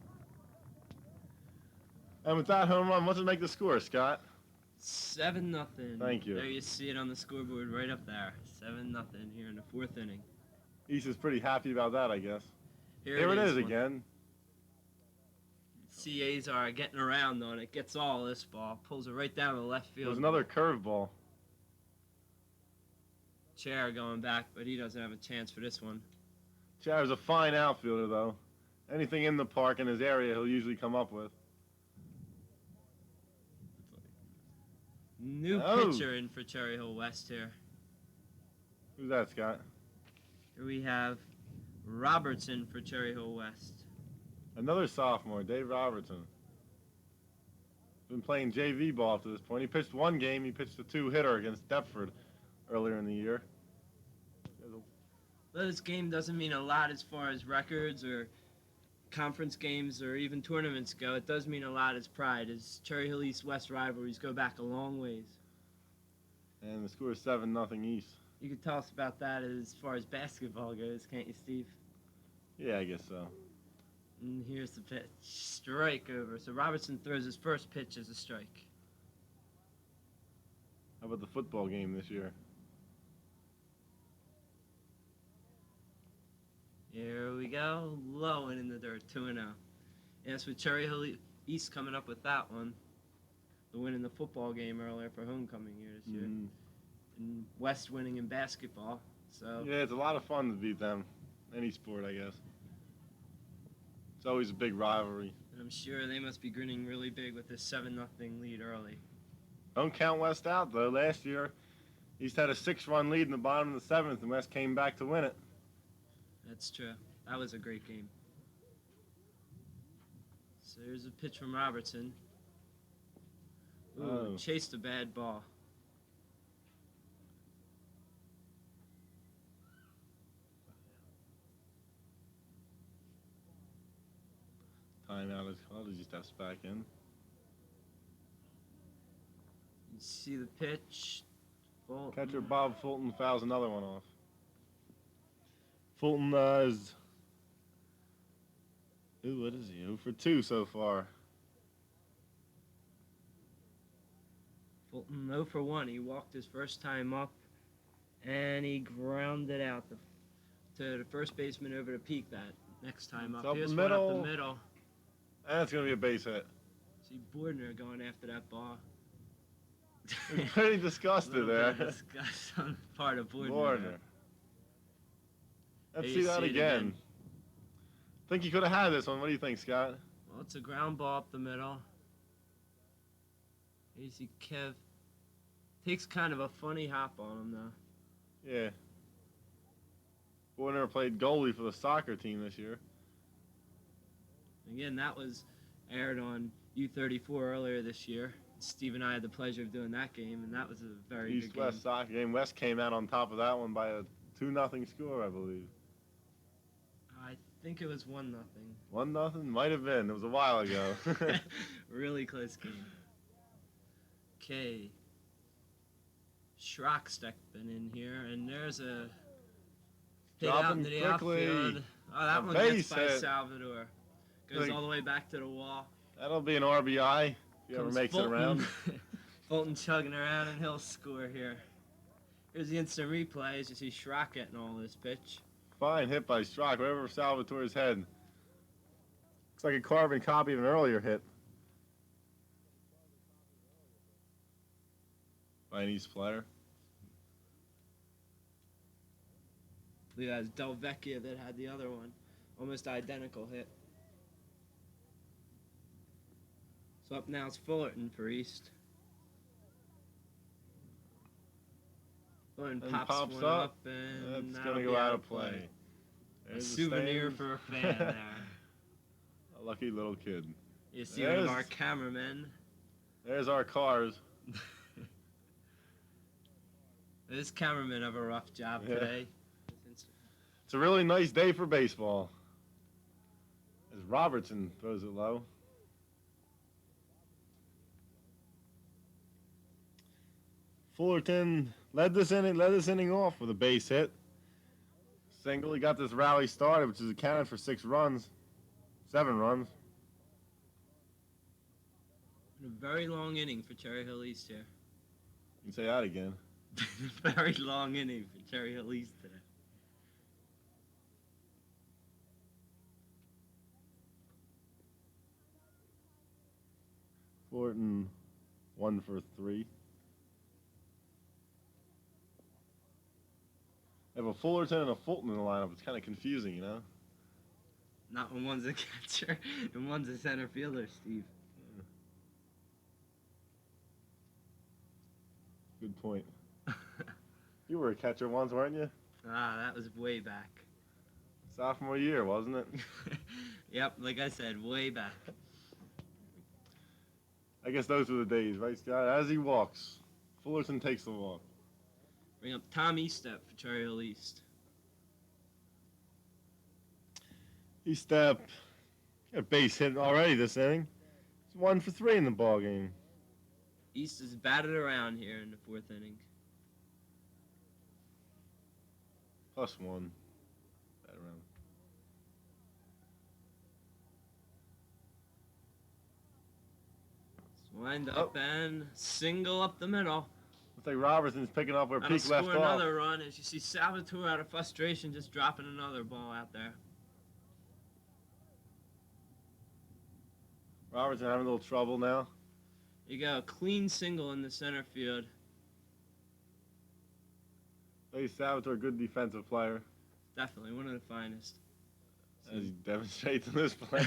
And with that home run, what's it make the score, Scott? 7-0. Thank you. There you see it on the scoreboard right up there. 7-0 here in the 4th inning. East is pretty happy about that, I guess. Here it is again. See Azar getting around on it. Gets all this ball. Pulls it right down to the left field. There's another curveball. Chair going back, but he doesn't have a chance for this one. Chair's a fine outfielder, though. Anything in the park in his area, he'll usually come up with. New pitcher in for Cherry Hill West here. Who's that, Scott? Here we have Robertson for Cherry Hill West. Another sophomore, Dave Robertson. Been playing JV ball up to this point. He pitched 1 game. He pitched a 2-hitter against Deptford earlier in the year. Well, this game doesn't mean a lot as far as records or conference games or even tournaments go. It does mean a lot as pride, as Cherry Hill East-West rivalries go back a long ways. And the score is 7-0 East. You could tell us about that as far as basketball goes, can't you, Steve? Yeah, I guess so. And here's the pitch. Strike over. So Robertson throws his first pitch as a strike. How about the football game this year? Here we go. Low and in the dirt, 2-0. Yes, with Cherry Hill East coming up with that one. The win in the football game earlier for homecoming here this year. Mhm. And West winning in basketball. So Yeah, it's a lot of fun to beat them. Any sport, I guess. It's always a big rivalry. and I'm sure they must be grinning really big with this 7-0 lead early. Don't count West out, though. Last year, East had a 6-run lead in the bottom of the 7th, and West came back to win it. That's true. That was a great game. So here's a pitch from Robertson. Ooh, Oh. chased a bad ball. Timeout is called. He just steps back in. You see the pitch. Fulton. Catcher Bob Fulton fouls another one off. Fulton is. Ooh, what is he? 0 for 2 so far. Fulton 0 for 1. He walked his first time up, and he grounded out to the first baseman over to peak that next time It's up. up Here's the one up middle. the middle. And it's going to be a base hit. See Bordner going after that ball. He's pretty disgusted Little there. bit of disgust on the part of Bordner. Warner. Let's Hey, see you that see it again. again. Think he could have had this one. What do you think, Scott? Well, it's a ground ball up the middle. You see Kev takes kind of a funny hop on him though. Yeah. Warner played goalie for the soccer team this year. Again, that was aired on U34 earlier this year. Steve and I had the pleasure of doing that game, and that was a very good game. East-West soccer game. West came out on top of that one by a 2-0 score, I believe. I think it was 1-0. 1-0? Might have been. It was a while ago. Really close game. Okay. Schrock stepping in here, and there's a hit out Dropping into the quickly. outfield. Oh, that A one gets base by hit. Salvador. Goes Like- all the way back to the wall. That'll be an RBI if he ever Comes makes Fulton. it around. Fulton chugging around, and he'll score here. Here's the instant replay as you see Schrock getting all this pitch. Fine hit by Strock, right over Salvatore's head. Looks like a carbon copy of an earlier hit by an East player. I believe that was Del Vecchia that had the other one. Almost identical hit. So up now it's Fullerton for East. Fullerton And pops pops one up. up, and That's that'll going to be go out of play. A There's the souvenir stand. for a fan there. A lucky little kid. You see one of There's- our cameramen. There's our cars. This cameraman have a rough job Yeah. today. It's a really nice day for baseball. As Robertson throws it low. Fullerton led this inning off with a base hit. Single, he got this rally started, which is accounted for 7 runs. A very long inning for Cherry Hill East here. You can say that again. Very long inning for Cherry Hill East today. Fullerton 1 for 3. They have a Fullerton and a Fulton in the lineup. It's kind of confusing, you know? Not when one's a catcher and one's a center fielder, Steve. Good point. You were a catcher once, weren't you? That was way back. Sophomore year, wasn't it? Yep, like I said, way back. I guess those were the days, right, Scott? As he walks, Fullerton takes the walk. Bring up Tom Eastep for Cherry Hill East. He got a base hit already this inning. It's 1 for 3 in the ball game. East is batted around here in the 4th inning. +1. That around. Wind up and single up the middle. Looks like Robertson's picking up where That'll Peak left score off. another run as you see Salvatore out of frustration just dropping another ball out there. Robertson having a little trouble now. You got a clean single in the center field. Hey, Salvatore, good defensive player, Definitely one of the finest. as he demonstrates in this play.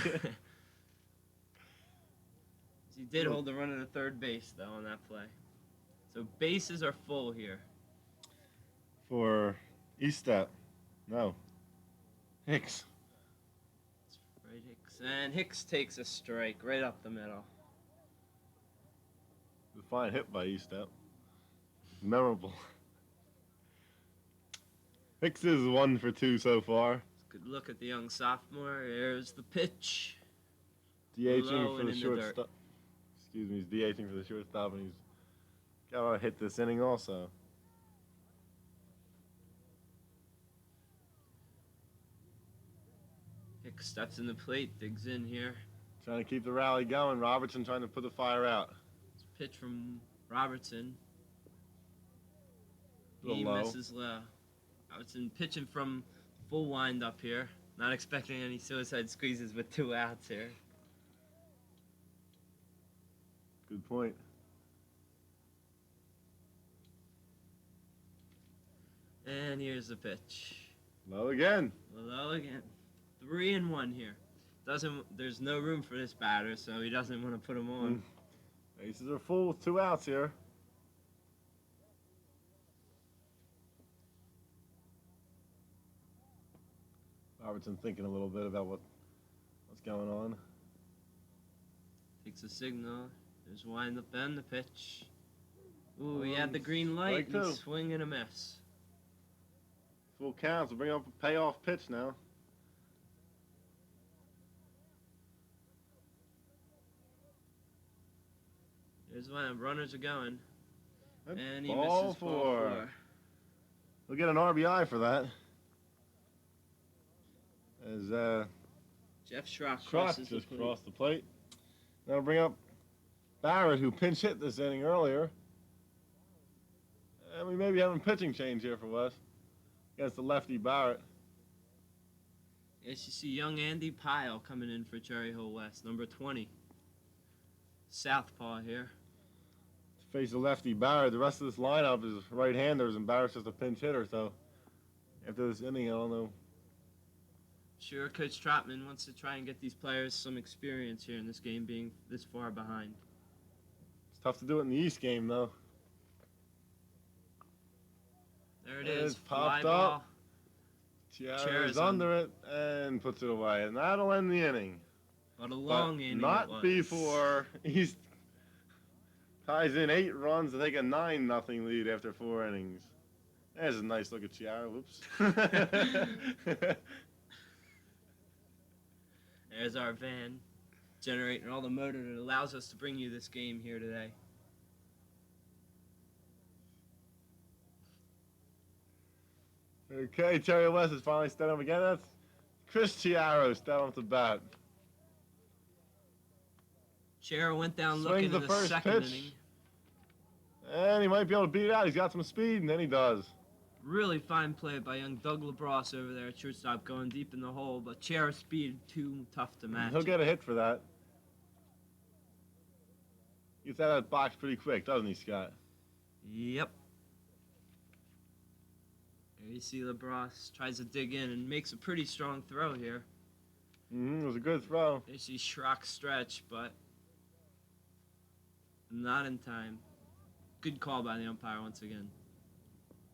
He did hold the run at the third base, though, on that play. So bases are full here. For Estep. No. Hicks. That's right, Hicks. And Hicks takes a strike right up the middle. A fine hit by Estep. Memorable. Hicks is 1 for 2 so far. Good look at the young sophomore. There's the pitch. DHing Low for and the in the dirt. shortstop. Excuse me, he's DHing for the shortstop, and he's got to hit this inning also. Hicks steps in the plate, digs in here. Trying to keep the rally going. Robertson trying to put the fire out. It's a pitch from Robertson. A little He low. misses low. Robertson pitching from full wind up here. Not expecting any suicide squeezes with 2 outs here. Good point. And here's the pitch. Low again. Low again. 3-1 here. There's no room for this batter, so he doesn't want to put him on. Bases are full with 2 outs here. Robertson thinking a little bit about what's going on. Takes a signal. There's wind up and the pitch. Ooh, he had the green light Strike and two. swing and a miss. Full counts. We'll bring up a payoff pitch now. Here's why runners are going. That's And he ball misses ball 4. 4. We'll get an RBI for that. As Jeff Schrock Schrock crosses just the plate. crossed the plate. Now we'll bring up Barrett, who pinch hit this inning earlier. And we may be having pitching change here for Wes against the lefty Barrett. Yes, you see young Andy Pyle coming in for Cherry Hill West, number 20. Southpaw here. To face the lefty Barrett. The rest of this lineup is right-handers, and Barrett's just a pinch hitter. So after this inning, I don't know. Sure, Coach Trotman wants to try and get these players some experience here in this game, being this far behind. It's tough to do it in the East game, though. There it And is. it's popped Fly up. ball. Chiara's under it and puts it away, and that'll end the inning. But a long But inning. not it was. before he ties in 8 runs to take a 9-0 lead after 4 innings. There's a nice look at Chiara. Whoops. There's our van generating all the motor that allows us to bring you this game here today. Okay, Cherry West is finally stepping up again. That's Chris Chiaro stepping up to bat. Chera went down Swings looking the in the first second pitch. inning. And he might be able to beat it out. He's got some speed, and then he does. Really fine play by young Doug LaBrosse over there at shortstop, going deep in the hole, but Chera's speed too tough to match. He'll get a hit for that. He gets out of that box pretty quick, doesn't he, Scott? Yep. There you see LaBrosse tries to dig in and makes a pretty strong throw here. It was a good throw. There you see Schrock stretch, but not in time. Good call by the umpire once again.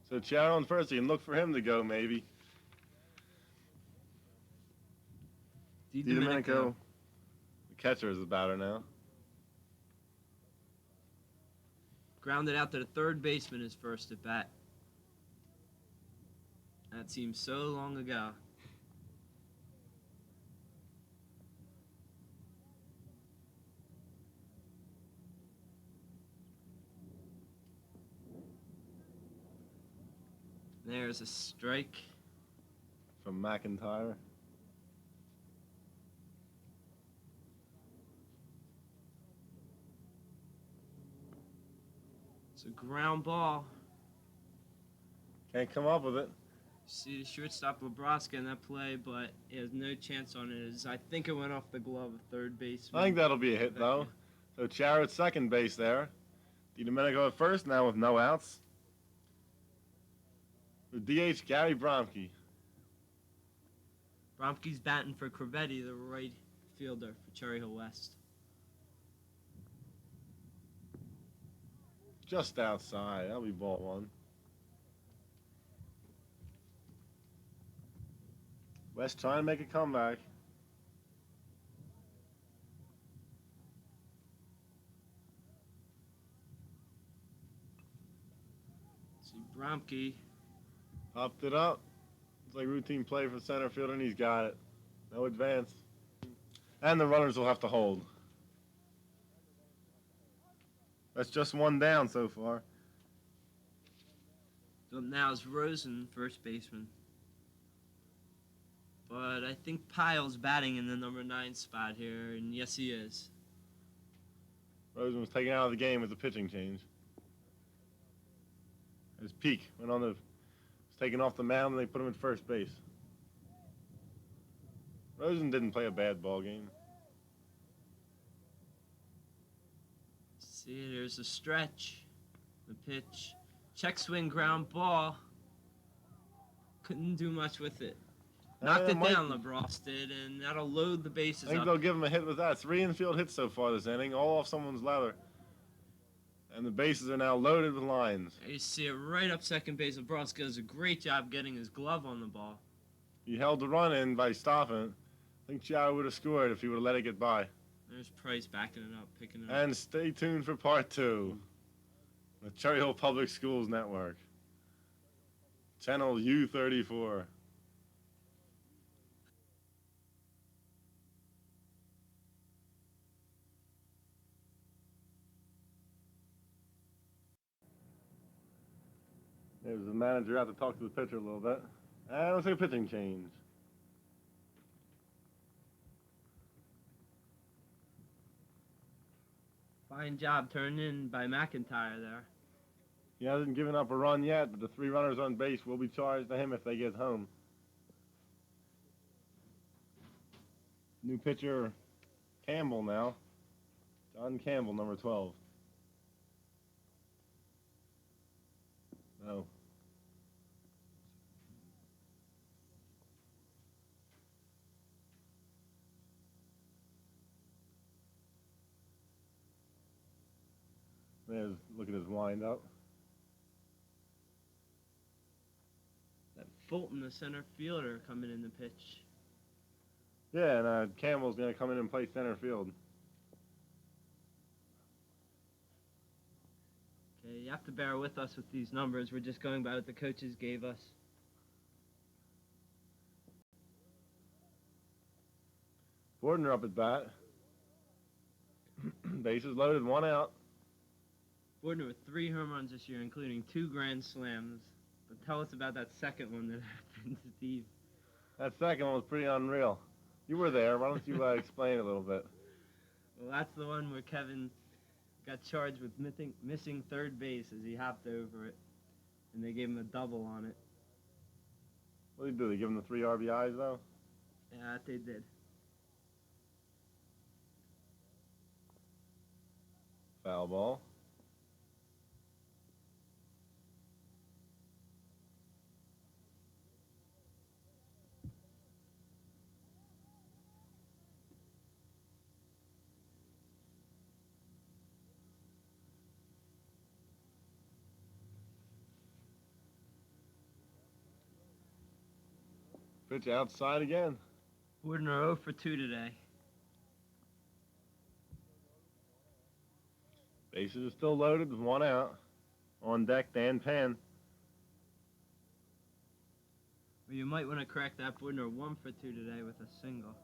So Chiaro on first, you can look for him to go, maybe. DiDomenico. The catcher is the batter now. Grounded out to the third baseman his first at bat. That seems so long ago. There's a strike. From McIntyre. So It's a ground ball. Can't come up with it. See the shortstop Lebrosca in that play, but he has no chance on it. I think it went off the glove of third baseman. I think that'll be a hit, though. So Chara at second base there. DiDomenico at first, now with no outs. The DH, Gary Bromke. Bromke's batting for Crevetti, the right fielder for Cherry Hill West. Just outside. That'll be ball one. West trying to make a comeback. See Bromke. Popped it up. It's like routine play for center fielder, and he's got it. No advance. And the runners will have to hold. That's just one down so far. So now it's Rosen, first baseman. But I think Pyle's batting in the number 9 spot here, and yes, he is. Rosen was taken out of the game with the pitching change. His peak went on was taken off the mound, and they put him at first base. Rosen didn't play a bad ball game. See, there's a stretch. The pitch. Check swing, ground ball. Couldn't do much with it. Knocked it down, LeBros did, and that'll load the bases I think up. they'll give him a hit with that. 3 infield hits so far this inning, all off someone's leather. And the bases are now loaded with lines. You see it right up second base. LeBros does a great job getting his glove on the ball. He held the run in by stopping it. I think Chao would have scored if he would have let it get by. There's Price backing it up, picking it up. And stay tuned for part 2. The Cherry Hill Public Schools Network. Channel U34. There's the manager out to talk to the pitcher a little bit. And let's take a pitching change. Fine job turned in by McIntyre there. He hasn't given up a run yet, but the 3 runners on base will be charged to him if they get home. New pitcher, Campbell now. John Campbell, number 12. No. Look at his wind up. That Fulton, the center fielder, coming in the pitch. Yeah, and Campbell's going to come in and play center field. Okay, you have to bear with us with these numbers. We're just going by what the coaches gave us. Bordner up at bat. Bases loaded, 1 out. Bordner with 3 home runs this year, including 2 grand slams. But tell us about that second one that happened, Steve. That second one was pretty unreal. You were there. Why don't you explain a little bit? Well, that's the one where Kevin got charged with missing third base as he hopped over it, and they gave him a double on it. What did he do? They give him the 3 RBIs, though? Yeah, they did. Foul ball. Pitch outside again. Bordner 0 for 2 today. Bases are still loaded with 1 out. On deck, Dan Penn. Well, you might want to correct that. Bordner 1 for 2 today with a single.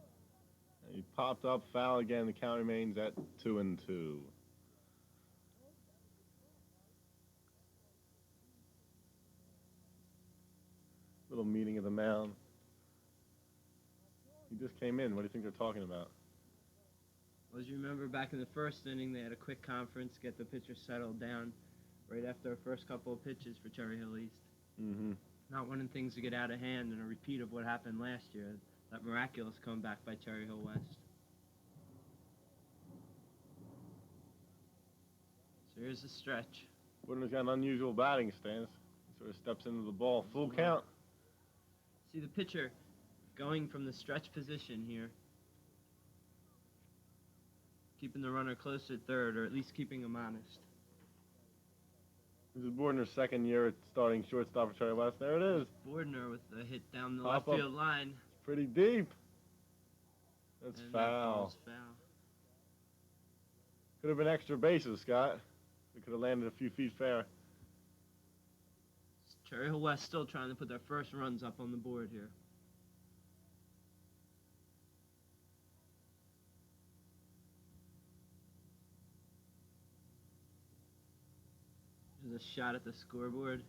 He popped up, foul again. The count remains at 2-2. Little meeting of the mound. He just came in. What do you think they're talking about? Well, as you remember, back in the first inning, they had a quick conference, get the pitcher settled down. right after our first couple of pitches for Cherry Hill East. Mm-hmm. Not wanting things to get out of hand and a repeat of what happened last year, that miraculous comeback by Cherry Hill West. So here's the stretch. Woodner's got an unusual batting stance. He sort of steps into the ball. Full count. See the pitcher going from the stretch position here, keeping the runner close to third, or at least keeping him honest. This is Bordner's second year at starting shortstop for Cherry West. There it is. Bordner with the hit down the Pop left up. field line. It's pretty deep. That's And that foul. ball's foul. Could have been extra bases, Scott. We could have landed a few feet fair. Cherry Hill West still trying to put their first runs up on the board here. There's a shot at the scoreboard.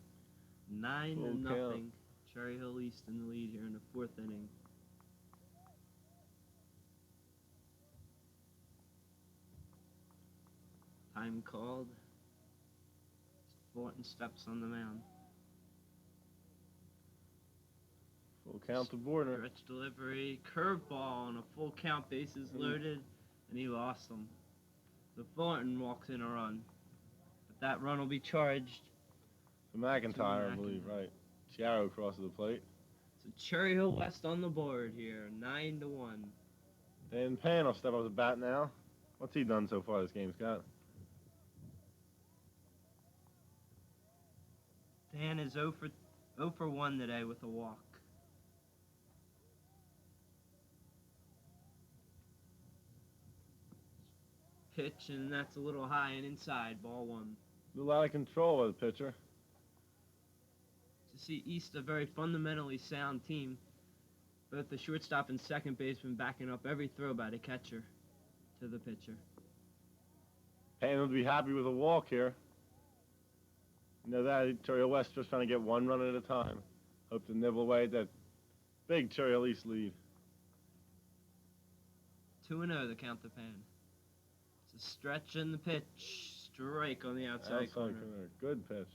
9-0. Full count. Cherry Hill East in the lead here in the fourth inning. Time called. Thornton steps on the mound. Full count to Bordner. Stretch delivery, curveball on a full count, bases loaded, and he lost them. So Thornton walks in a run. But that run will be charged. To McIntyre, I believe, right. Chiaro crosses the plate. So Cherry Hill West on the board here, 9-1. Dan Pan will step up to bat now. What's he done so far this game, Scott? Dan is 0 for 1 today with a walk. Pitch, and that's a little high and inside, ball one. A little out of control by the pitcher. To see East a very fundamentally sound team. Both the shortstop and second baseman backing up every throw by the catcher to the pitcher. Pan will be happy with a walk here. You know that, Cherry Hill West just trying to get one run at a time. Hope to nibble away at that big Cherry Hill East lead. 2-0 the count to Pan. It's a stretch in the pitch. Strike on the outside corner. Good pitch.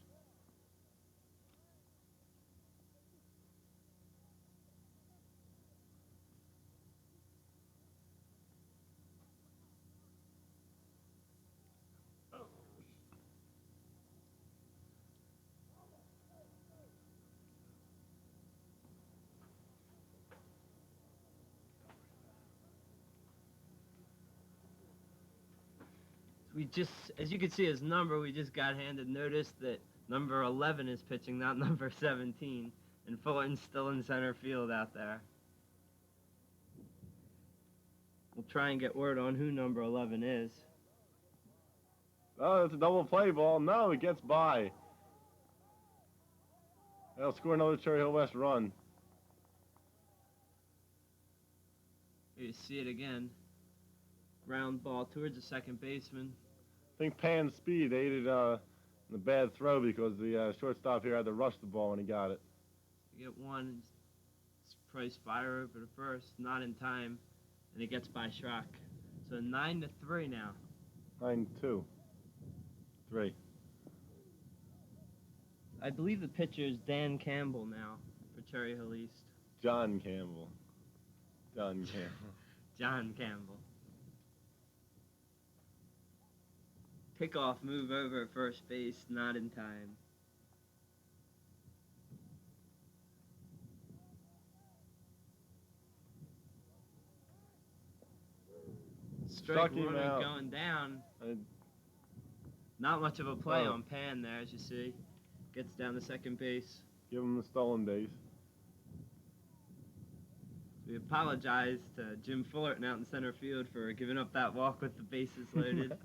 We just, as you can see his number, we just got handed notice that number 11 is pitching, not number 17. And Fulton's still in center field out there. We'll try and get word on who number 11 is. Oh, it's a double play ball. No, it gets by. They'll score another Cherry Hill West run. Here you see it again. Ground ball towards the second baseman. I think Pan's speed aided the bad throw because the shortstop here had to rush the ball when he got it. You get one. Price fire over to first, not in time, and it gets by Schrock. So 9-3 now. 9-2. 3. I believe the pitcher is Dan Campbell now for Cherry Hill East. John Campbell. John Campbell. John Campbell. Pickoff move over at first base, not in time. Strike him runner out. going down. Not much of a play on Pan there, as you see. Gets down to second base. Give him the stolen base. We apologize to Jim Fullerton out in center field for giving up that walk with the bases loaded.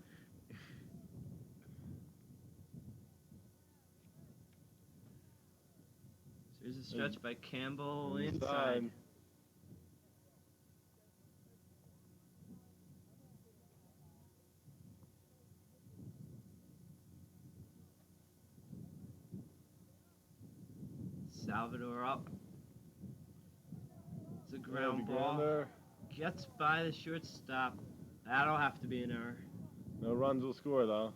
So here's a stretch by Campbell inside. Salvador up. It's a ground ball. Gets by the shortstop. That'll have to be an error. No runs will score, though.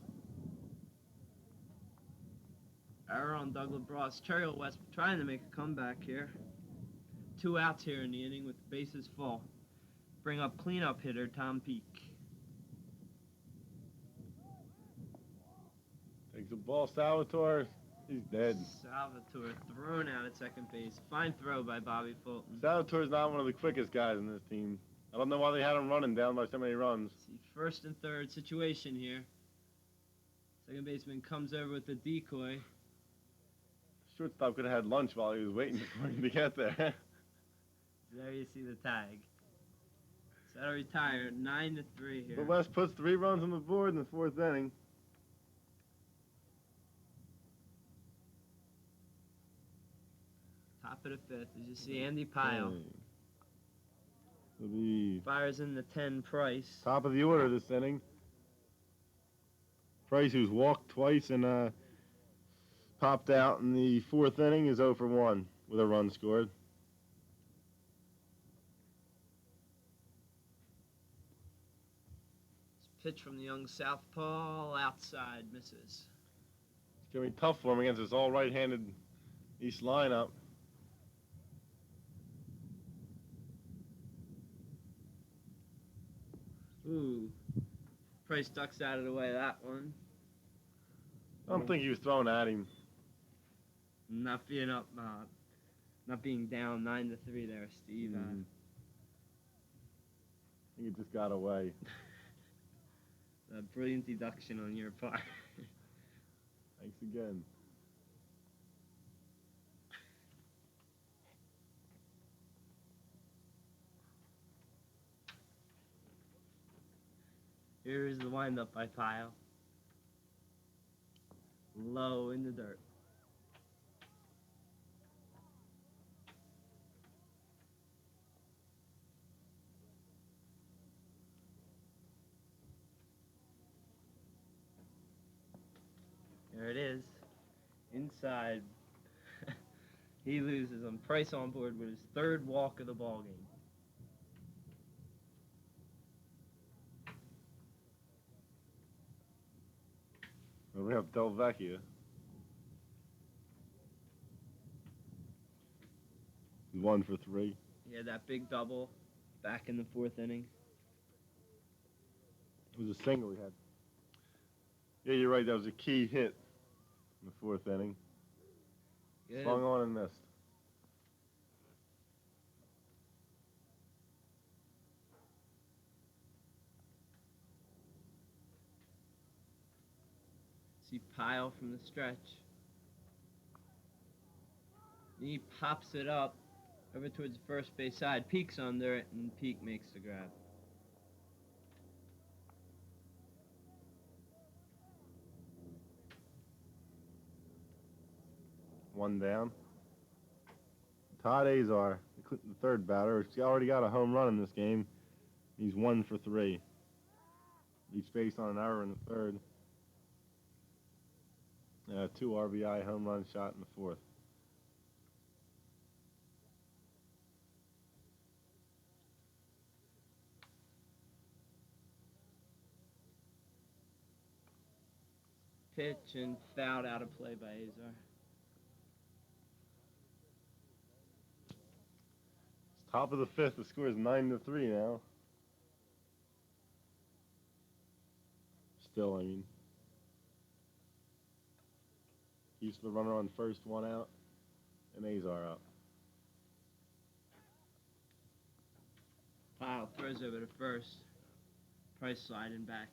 Error on Doug LaBrosse. Cherry Hill West trying to make a comeback here. 2 outs here in the inning with the bases full. Bring up cleanup hitter Tom Peak. Takes the ball, Salvatore. He's dead. Salvatore thrown out at second base. Fine throw by Bobby Fulton. Salvatore's not one of the quickest guys in this team. I don't know why they had him running down by so many runs. See, first and third situation here. Second baseman comes over with the decoy. Shortstop could have had lunch while he was waiting for him to get there. There you see the tag. Settle retired, 9-3 here. But West puts 3 runs on the board in the 4th inning. Top of the 5th, as you see Andy Pyle. The Fires in the 10 Price. top of the order this inning. Price, who's walked twice and popped out in the 4th inning, is 0 for 1 with a run scored. Pitch from the young southpaw, outside, misses. It's going to be tough for him against this all right-handed East lineup. Ooh. Price ducks out of the way of that one. I don't think he was throwing at him. Not being up, not being down 9-3 there, Steve. I think it just got away. A brilliant deduction on your part. Thanks again. Here's the windup by Pyle. Low in the dirt. There it is. Inside. He loses him. Price on board with his 3rd walk of the ball game. Well, we have Del Vecchia. He's 1 for 3. He had that big double back in the 4th inning. It was a single he had. Yeah, you're right. That was a key hit in the 4th inning. Good. Swung on and missed. See Pyle from the stretch. He pops it up over towards the first base side. Peek's under it, and Peek makes the grab. One down. Todd Azar, the 3rd batter, he's already got a home run in this game. He's 1 for 3. Each base on an error in the 3rd. 2 RBI home run shot in the 4th. Pitch and fouled out of play by Azar. Top of the 5th, the score is 9-3 now. Still, I mean. Keeps the runner on first, 1 out, and Azar out. Pyle throws over to first. Price sliding back.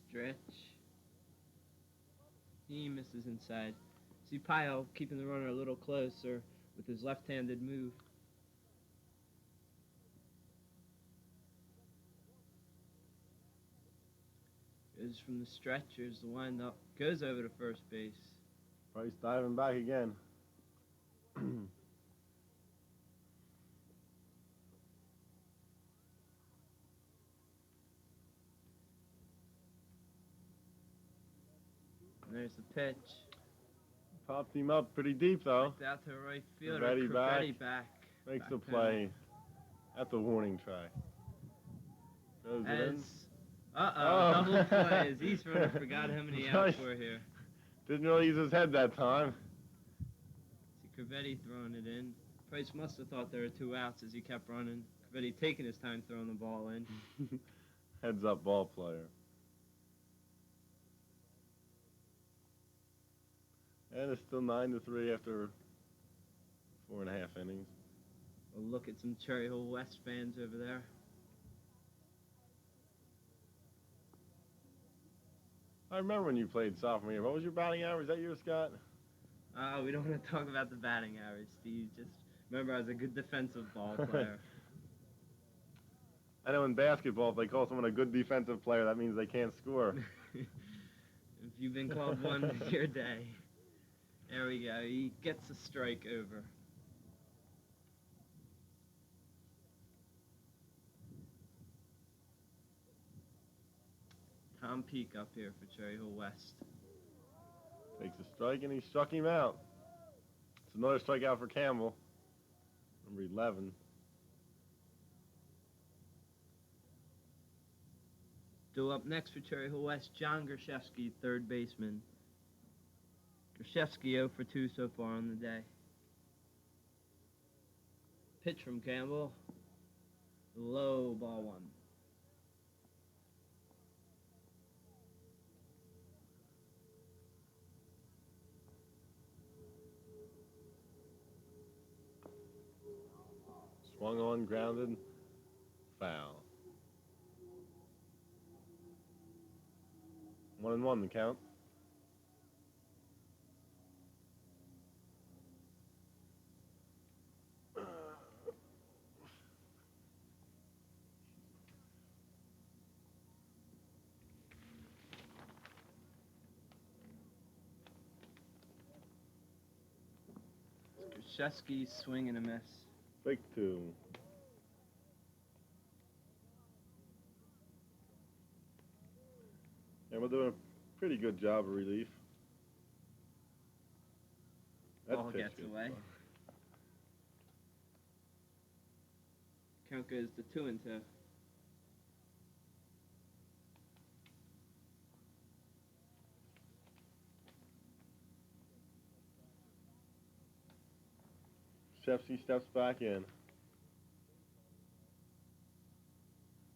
Stretch. He misses inside. See Pyle keeping the runner a little closer with his left-handed move. Goes from the stretchers, the windup, goes over to first base. Price diving back again. There's the pitch. Popped him up pretty deep, though. Out to right field. Ready back. Back. Makes Back the down. play. At the warning track. Throws it in. As uh-oh, Oh. double play as East Runner forgot how many outs were here. Didn't really use his head that time. See Crevetti throwing it in. Price must have thought there were 2 outs as he kept running. Crevetti taking his time throwing the ball in. Heads up ball player. And it's still 9-3 after 4.5 innings. A look at some Cherry Hill West fans over there. I remember when you played sophomore year. What was your batting average that year, Scott? We don't want to talk about the batting average, Steve. Just remember I was a good defensive ball player. I know in basketball, if they call someone a good defensive player, that means they can't score. If you've been called one, it's your day. There we go. He gets a strike over. Tom Peak up here for Cherry Hill West. Takes a strike, and he struck him out. It's another strikeout for Campbell, number 11. Still up next for Cherry Hill West, John Gershevsky, third baseman. Gershevsky 0 for 2 so far on the day. Pitch from Campbell. Low, ball 1. Swung on, grounded, foul. 1-1 the count. Gershevsky swing and a miss. Break 2. And we're doing a pretty good job of relief. That Ball pitch gets is away. fun. Count goes to 2-2. Shefsky steps back in.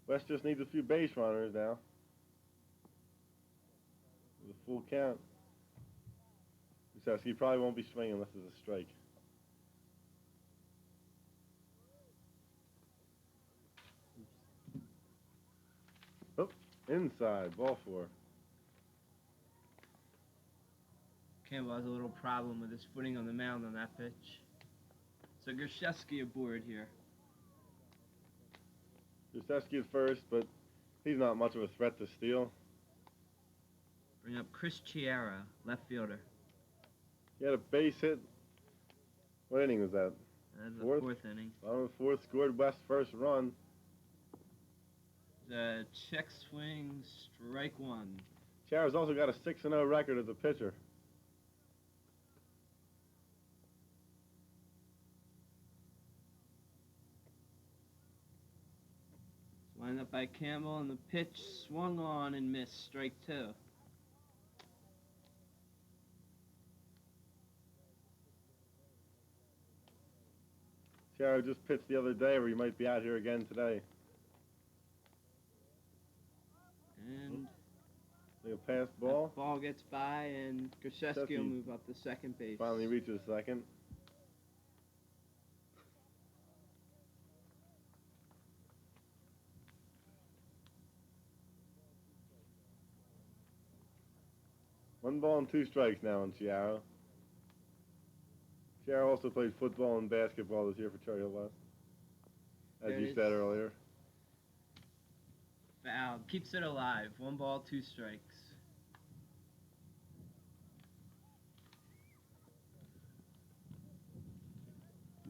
West just needs a few base runners now. With a full count. Shefsky probably won't be swinging unless it's a strike. Oh, inside, ball 4. Campbell has a little problem with his footing on the mound on that pitch. So Gershevsky aboard here. Shefsky at first, but he's not much of a threat to steal. Bring up Chris Chiara, left fielder. He had a base hit. What inning was that? That's the Fourth? 4th inning. Bottom of the 4th, scored West's first run. The check swing, strike 1. Chara's also got a 6-0 record as a pitcher. Lined up by Campbell, and the pitch swung on and missed, strike 2. Chara just pitched the other day, or he might be out here again today. And Like a pass ball. ball gets by, and Gershevsky will move up to second base. Finally reaches second. One ball and 2 strikes now on Chiara. Chiara also played football and basketball this year for Cherry Hill West, as There you it said is. earlier. Foul. Keeps it alive. 1 ball, 2 strikes.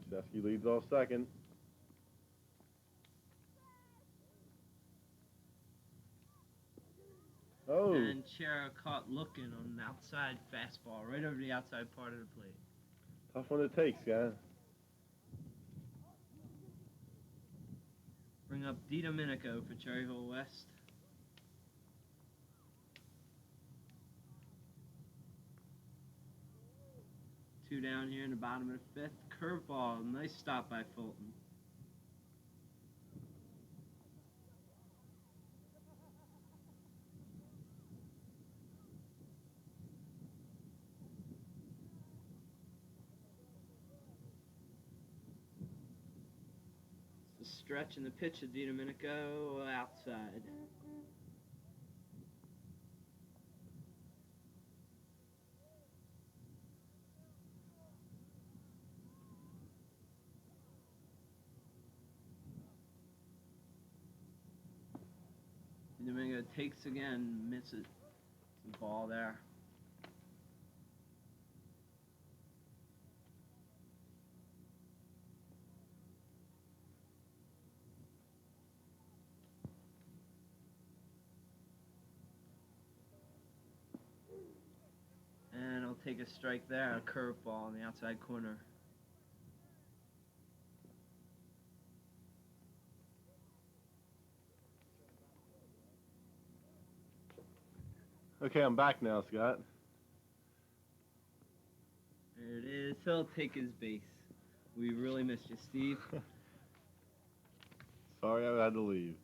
Shefsky leads off second. Oh, And Chiara caught looking on an outside fastball, right over the outside part of the plate. tough one to take, Scott. Bring up DiDomenico for Cherry Hill West. Two down here in the bottom of the fifth. Curveball. Nice stop by Fulton. It's a stretch in the pitch of DiDomenico outside. DiDomenico takes again, misses the ball there. And I'll take a strike there, a curveball in the outside corner. Okay, I'm back now, Scott. There it is. He'll take his base. We really missed you, Steve. Sorry I had to leave.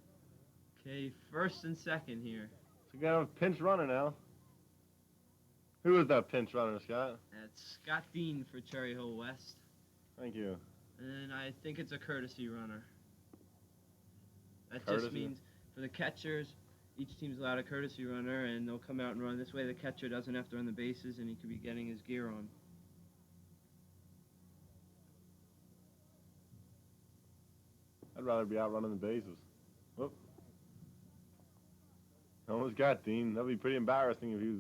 Okay, first and second here. So we got a pinch runner now. Who is that pinch runner, Scott? That's Scott Dean for Cherry Hill West. Thank you. And I think it's a courtesy runner. That Courtesy? just means for the catchers, each team's allowed a courtesy runner, and they'll come out and run. This way the catcher doesn't have to run the bases, and he could be getting his gear on. I'd rather be out running the bases. Whoop. Almost got Dean. That'd be pretty embarrassing if he was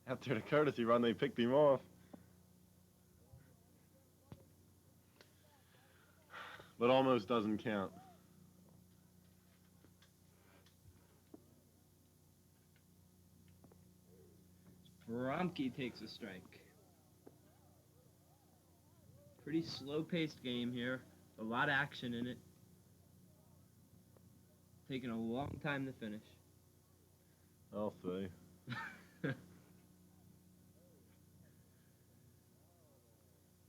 after the courtesy run, they picked him off. But almost doesn't count. Bromke takes a strike. Pretty slow-paced game here. A lot of action in it. Taking a long time to finish. I'll see.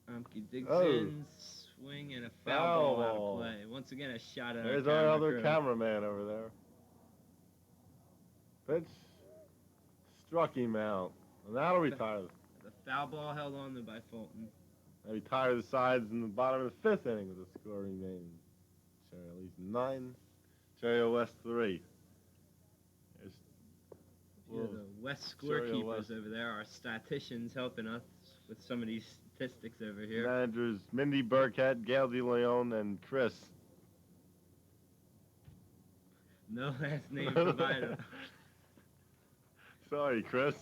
Bromke digs Oh. in, swing, and a foul ball out of play. Once again, a shot at There's our our camera other crew. cameraman over there. Pitch struck him out. And that'll retire. The foul ball held on to by Fulton. That'll retire the sides in the bottom of the fifth inning with the score remaining. Cherry Hill East 9, Cherry Hill West 3. There's Yeah, Whoa. the West Cherry Hill scorekeepers West. over there, our statisticians helping us with some of these statistics over here. Managers Mindy Burkett, Gail DeLeon, and Chris. No last name provided. Sorry, Chris.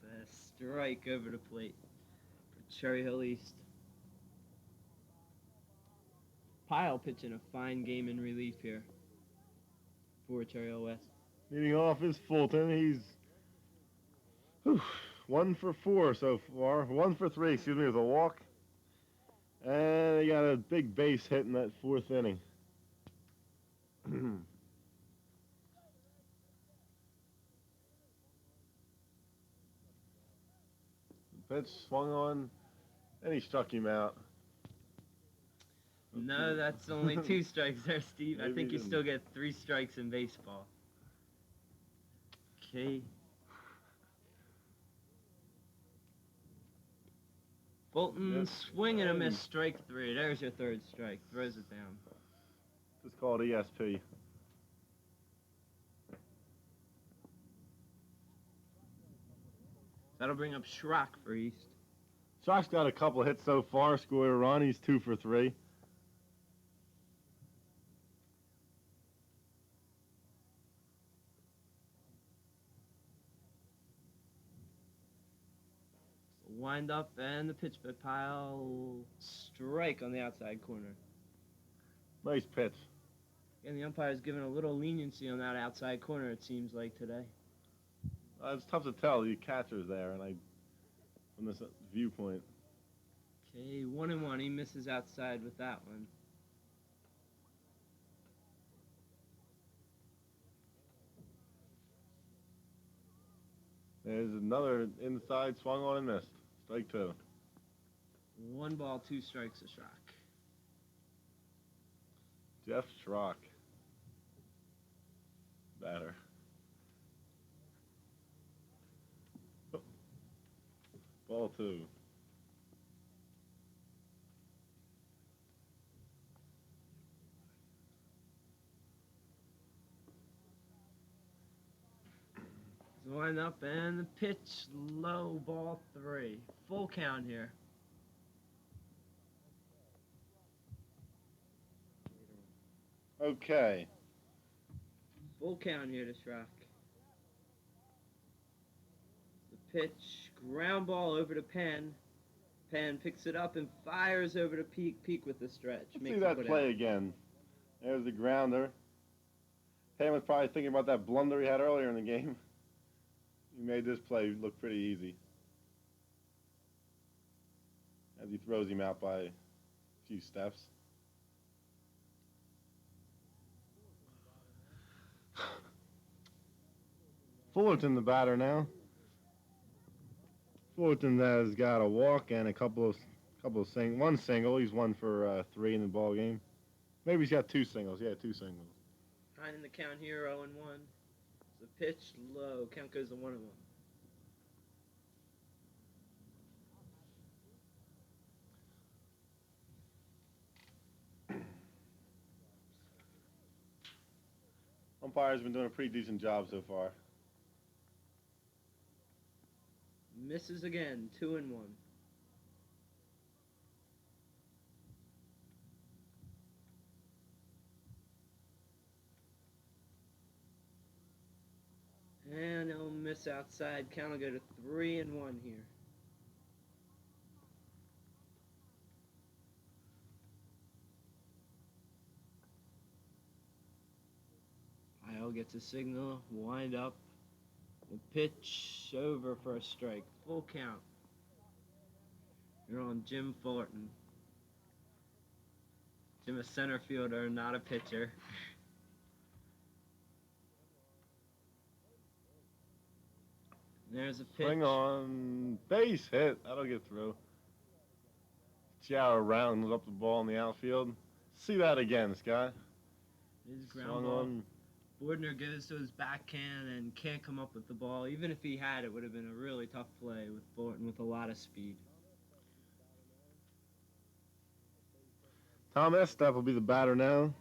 It's a strike over the plate for Cherry Hill East. Pyle pitching a fine game in relief here for Cherry Hill West. Leading off is Fulton. He's 1 for 4 so far. 1 for 3, excuse me, with a walk. And he got a big base hit in that fourth inning. Pitch swung on, and he struck him out. No, that's only 2 strikes there, Steve. I Maybe think he you still get 3 strikes in baseball. Okay. Fulton, Yep. swing and a miss, Hey. strike 3. There's your 3rd strike. Throws it down. Just called ESP. That'll bring up Schrock for East. Shock's got a couple hits so far, scored a run. He's 2 for 3. Wind up and the pitch by Pyle. Strike on the outside corner. Nice pitch. And the umpire's given a little leniency on that outside corner, it seems like today. It's tough to tell. The catcher's there, and from this viewpoint. Okay, 1-1. He misses outside with that one. There's another inside swung on and missed. Strike two. 1 ball, 2 strikes to Schrock. Jeff Schrock. Batter. Ball two. Line up and the pitch low, ball 3. Full count here. Okay. Full count here to Schrock. The pitch, ground ball over to Penn. Penn picks it up and fires over to Peak. Peak with the stretch. Let's Makes see it that put play out. again. There's the grounder. Penn was probably thinking about that blunder he had earlier in the game. He made this play look pretty easy. As he throws him out by a few steps. Fullerton the batter now. Fullerton has got a walk and a couple of one single. He's 1 for 3 in the ball game. Maybe he's got 2 singles. Yeah, 2 singles. 9 in the count here, 0-1. The pitch low. Count goes to 1-1. Umpire's been doing a pretty decent job so far. Misses again, 2-1. And he'll miss outside. Count will go to 3-1 here. I'll get a signal, wind up, the pitch over for a strike. Full count. You're on Jim Fullerton. Jim, a center fielder, not a pitcher. There's a pitch. Swing on, base hit. That'll get through. Chow rounds up the ball in the outfield. See that again, Scott. His ground Swung ball. on. Bordner goes to his backhand and can't come up with the ball. Even if he had, it would have been a really tough play with Fullerton with a lot of speed. Tom Estep will be the batter now.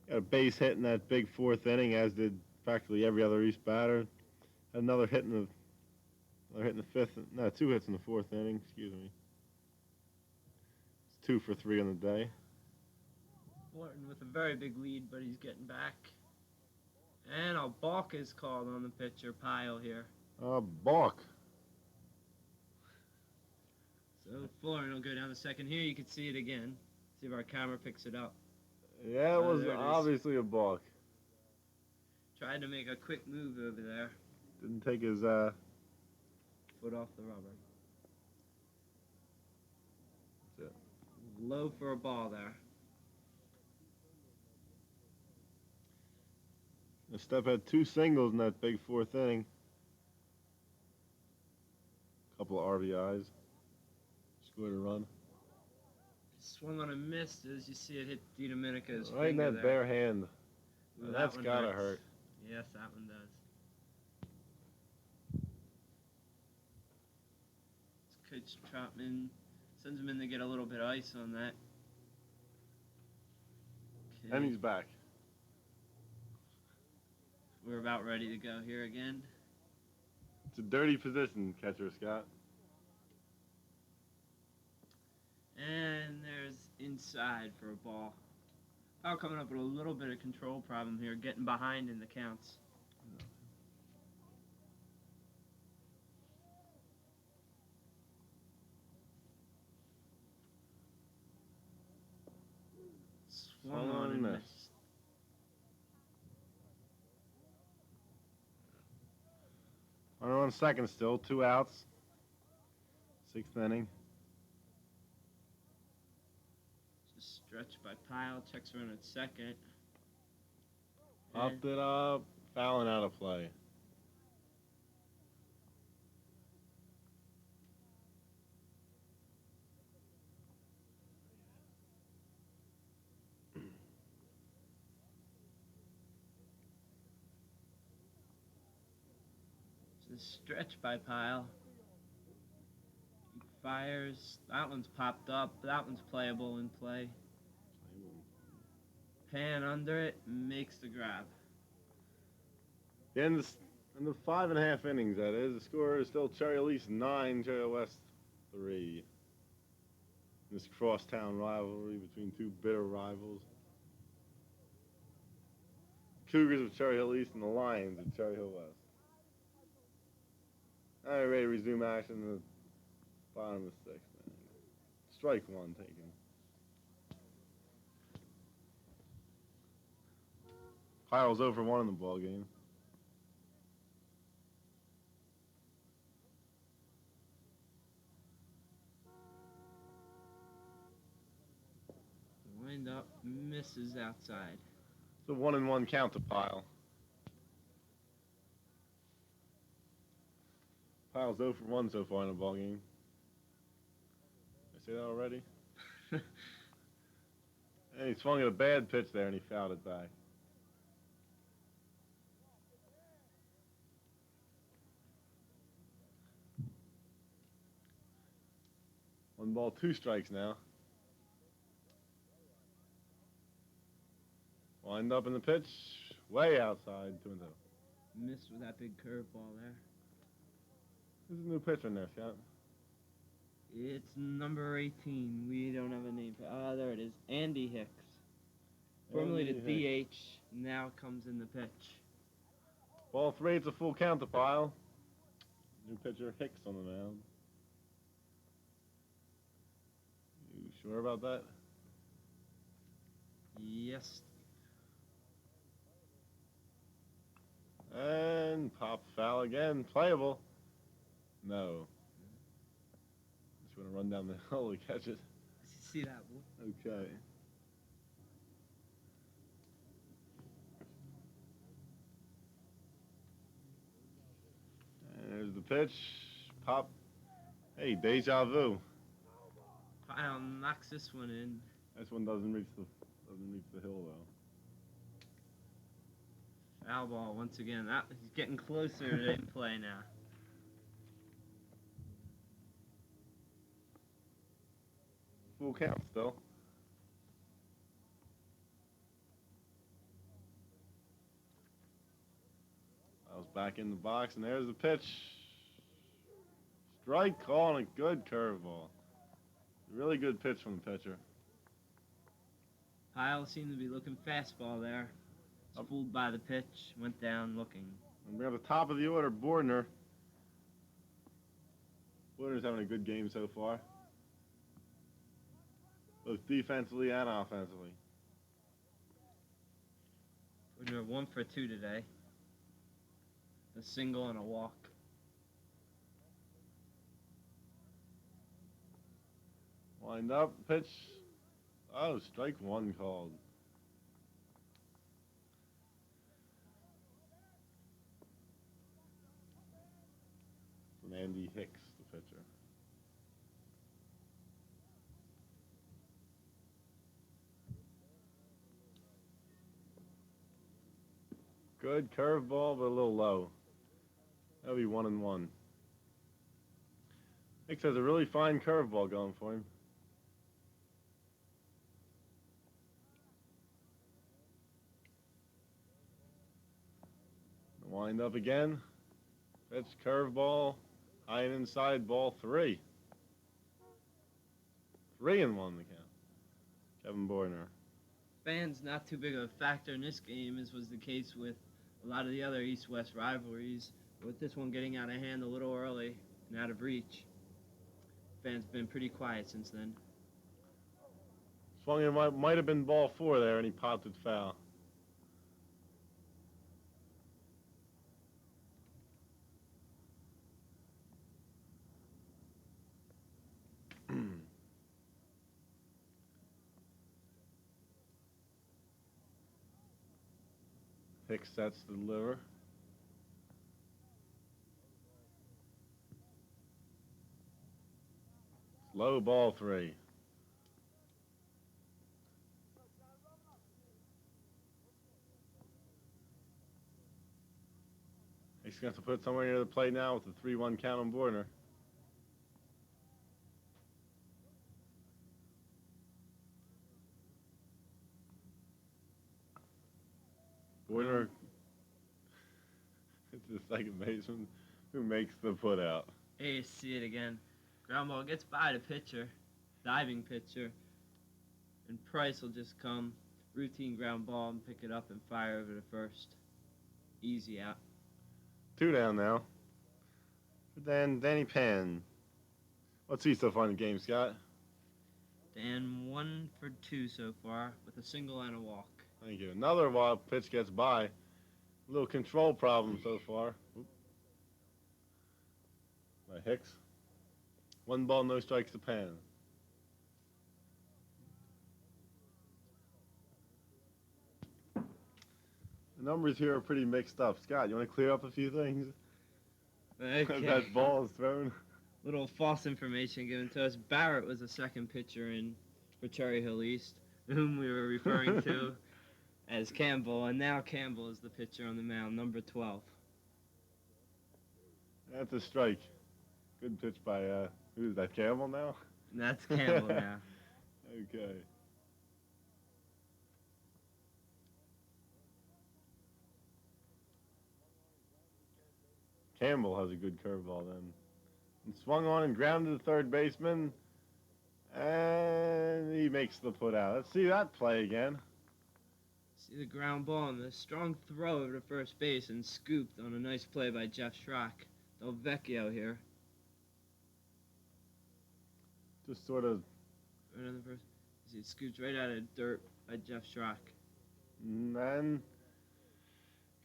Got a base hit in that big 4th inning, as did practically every other East batter. Had another hit in the 5th. No, 2 hits in the 4th inning. Excuse me. It's 2 for 3 on the day. Fullerton with a very big lead, but he's getting back. And a balk is called on the pitcher pile here. Balk. So Fullerton will go down the second. Here you can see it again. See if our camera picks it up. Yeah, it was there it is. obviously a balk. Tried to make a quick move over there. Didn't take his Foot off the rubber. That's it. Low for a ball there. Estep had 2 singles in that big 4th inning. Couple of RBIs. Scored a run. Swung on a miss as you see it hit DiDomenico's Right in finger that there. bare hand. Ooh, That's one gotta hurts. hurt. Yes, that one does. Coach Trotman sends him in to get a little bit of ice on that. Okay. And he's back. We're about ready to go here again. It's a dirty position, catcher Scott. And there's inside for a ball. Powell coming up with a little bit of control problem here, getting behind in the counts. Swung on and missed. Runner on second still, 2 outs. 6th inning. Just stretched by Pyle, checks run at second. Popped it up, fouling out of play. The stretch by Pyle. He fires. That one's popped up. That one's playable in play. Pan under it, makes the grab. In the 5.5 innings, that is, the score is still Cherry Lease 9, Cherry West 3. This crosstown rivalry between two bitter rivals. Cougars of Cherry Hill East and the Lions of Cherry Hill West. All right, ready to resume action in the bottom of the sixth. Strike one taken. Pyle's 0 for 1 in the ball game. Wind up, misses outside. It's a 1-1 count to Pyle. Pyle's 0 for 1 so far in the ball game. Did I say that already? And he swung at a bad pitch there and he fouled it back. 1 ball, 2 strikes now. Wind up in the pitch, way outside, 2-0. Missed with that big curveball there. Who's the new pitcher in there, Scott? It's number 18. We don't have a name for. There it is. Andy Hicks. Formerly the DH, now comes in the pitch. Ball 3, it's a full count to Pyle. New pitcher Hicks on the mound. You sure about that? Yes. And pop foul again. Playable. No. Just want to run down the hill to catch it. See that one? Okay. And there's the pitch. Pop. Hey, deja vu. Pyle knocks this one in. This one doesn't reach the hill though. Foul ball once again. He's getting closer to in play now. Full count still. I was back in the box, and there's the pitch. Strike call and a good curveball. Really good pitch from the pitcher. Pyle seemed to be looking fastball there. Was fooled by the pitch, went down looking. And we're at the top of the order, Bordner. Bordner's having a good game so far, both defensively and offensively. We're 1 for 2 today. A single and a walk. Wind up, pitch. Oh, strike one called. From Andy Hicks, the pitcher. Good curveball, but a little low. That'll be 1-1. Hicks has a really fine curveball going for him. Wind up again. Pitch, curveball, high and inside, ball 3. 3-1 the count. Kevin Bordner. Fans not too big of a factor in this game, as was the case with a lot of the other East-West rivalries. With this one getting out of hand a little early and out of reach, fans been pretty quiet since then. Swung in, might have been ball 4 there, and he popped it foul. Hicks sets to deliver. Low, ball 3. He's going to have to put it somewhere near the plate now with the 3-1 count on Borner. Borner, it's the second baseman who makes the put out. Hey, you see it again. Ground ball gets by the pitcher, diving pitcher, and Price will just come, routine ground ball, and pick it up and fire over to first. Easy out. 2 down now. Then Danny Pan. What's he so far in the game, Scott? Dan 1 for 2 so far with a single and a walk. Thank you. Another wild pitch gets by. A little control problem so far. Oop. By Hicks. 1 ball, no strikes to Pan. The numbers here are pretty mixed up. Scott, you want to clear up a few things? Okay. That ball is thrown. Little false information given to us. Barrett was the second pitcher in for Cherry Hill East, whom we were referring to as Campbell, and now Campbell is the pitcher on the mound, number 12. That's a strike. Good pitch by, who's that, Campbell now? And that's Campbell now. Okay. Campbell has a good curveball then. And swung on and grounded to third baseman. And he makes the put out. Let's see that play again. See the ground ball and the strong throw over to first base and scooped on a nice play by Jeff Schrock. Del Vecchio here. Just sort of. Right on the first. See it scooped right out of dirt by Jeff Schrock. And then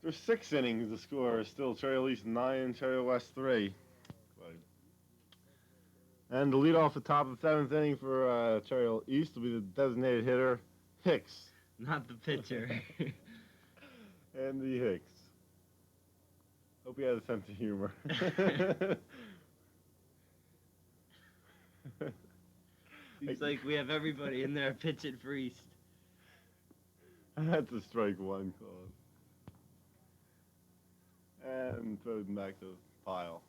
there's 6 innings. The score is still Cherry Hill East 9, Cherry Hill West 3. And the lead off the top of the 7th inning for Cherry Hill East will be the designated hitter, Hicks. Not the pitcher. Andy Hicks. Hope he has a sense of humor. Seems like we have everybody in there pitching for East. That's a strike 1 call. And throw it back to the pile.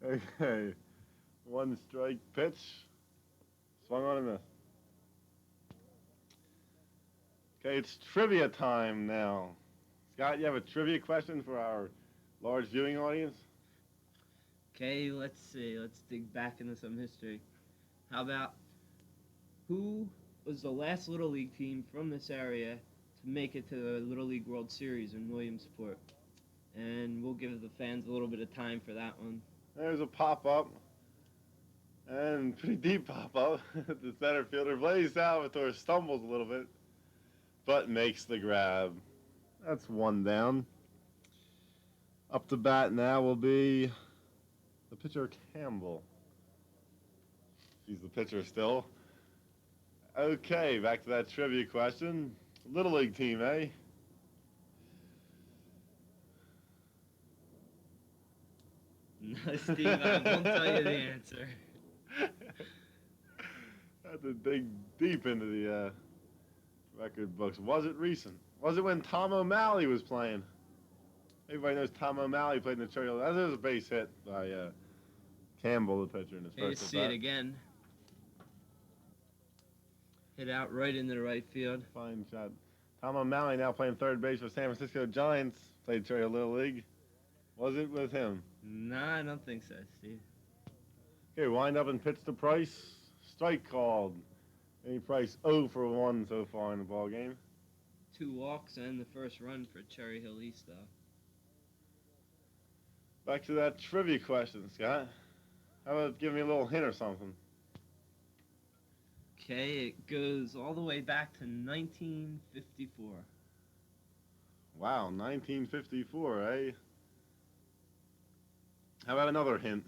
Okay. 1 strike pitch. Swung on and missed. Okay, it's trivia time now. Scott, you have a trivia question for our large viewing audience? Okay, let's see. Let's dig back into some history. How about who was the last Little League team from this area to make it to the Little League World Series in Williamsport? And we'll give the fans a little bit of time for that one. There's a pop-up. And pretty deep pop-up. The center fielder, Blaze Salvatore, stumbles a little bit, but makes the grab. That's 1 down. Up to bat now will be the pitcher, Campbell. He's the pitcher still. Okay, back to that trivia question. Little League team, eh? No, Steve, I won't tell you the answer. Had to dig deep into the record books. Was it recent? Was it when Tom O'Malley was playing? Everybody knows Tom O'Malley played in the Cherry Hill. That was a base hit by Campbell, the pitcher, in his Hey, you first see at-bat. it again. Hit out right into the right field. Fine shot. Tom O'Malley now playing third base for San Francisco Giants. Played Cherry Hill Little League. Was it with him? No, I don't think so, Steve. Okay, wind up and pitch to Price. Strike called. Any Price 0 for 1 so far in the ball game. 2 walks and the first run for Cherry Hill East, though. Back to that trivia question, Scott. How about give me a little hint or something? Okay, it goes all the way back to 1954. Wow, 1954, eh? How about another hint?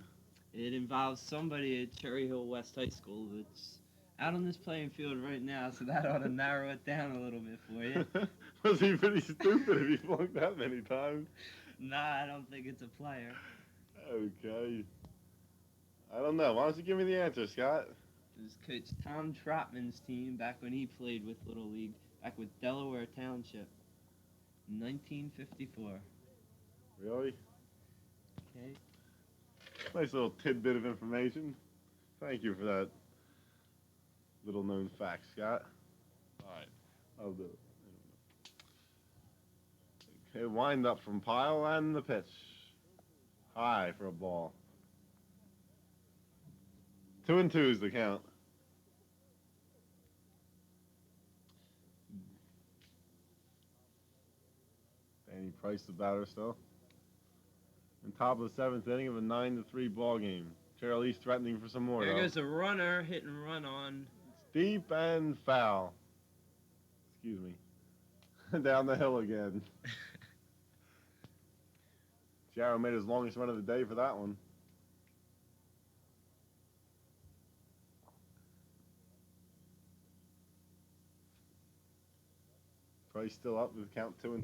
It involves somebody at Cherry Hill West High School that's out on this playing field right now, so that ought to narrow it down a little bit for you. Was he pretty stupid if he flunked that many times? Nah, I don't think it's a player. Okay. I don't know. Why don't you give me the answer, Scott? is Coach Tom Trotman's team back when he played with Little League, back with Delaware Township, 1954. Really? Okay. Nice little tidbit of information. Thank you for that little known fact, Scott. All right, I'll do it. Okay, wind up from Pyle and the pitch. High for a ball. 2-2 is the count. Danny Price, the batter, still. And top of the seventh inning of a 9-3 ball game. Cherry East threatening for some more. There Though. goes a runner, hit and run on. It's deep and foul. Excuse me. Down the hill again. Jarrow made his longest run of the day for that one. Price still up with count 2-2.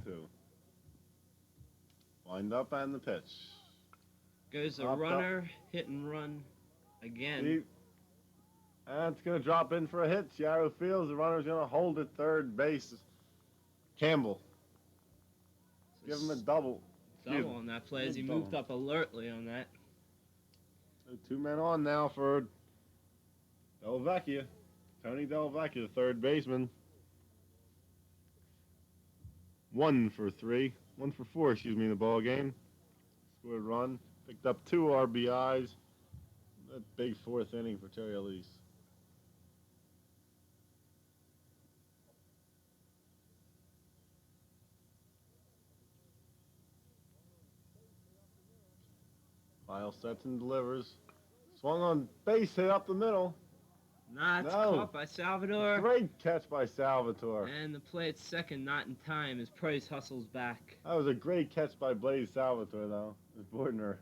Wind up and the pitch. Goes a Up, runner, hit and run again. Deep. And it's going to drop in for a hit. Jarrow feels the runner's going to hold at third base. Campbell. Give him a double. Double on that play as he moved up alertly on that. So 2 men on now for Delvecchia. Tony Delvecchia, the third baseman. 1 for 4, in the ball game. Scored a run, picked up 2 RBIs. That big fourth inning for Terry Elise. Pyle sets and delivers. Swung on base, hit up the middle. Nah, it's caught by Salvador. Great catch by Salvatore. And the play at second, not in time, as Price hustles back. That was a great catch by Blaze Salvatore, though. Bordner.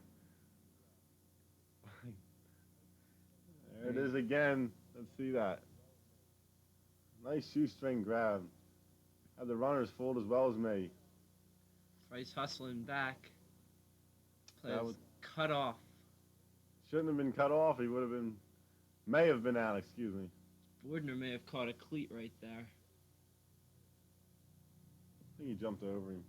There it is again. Let's see that. Nice shoestring grab. Had the runners fooled as well as me. Price hustling back. Play That was was- cut off. Shouldn't have been cut off. He would have been, may have been out, excuse me. Bordner may have caught a cleat right there. I think he jumped over him.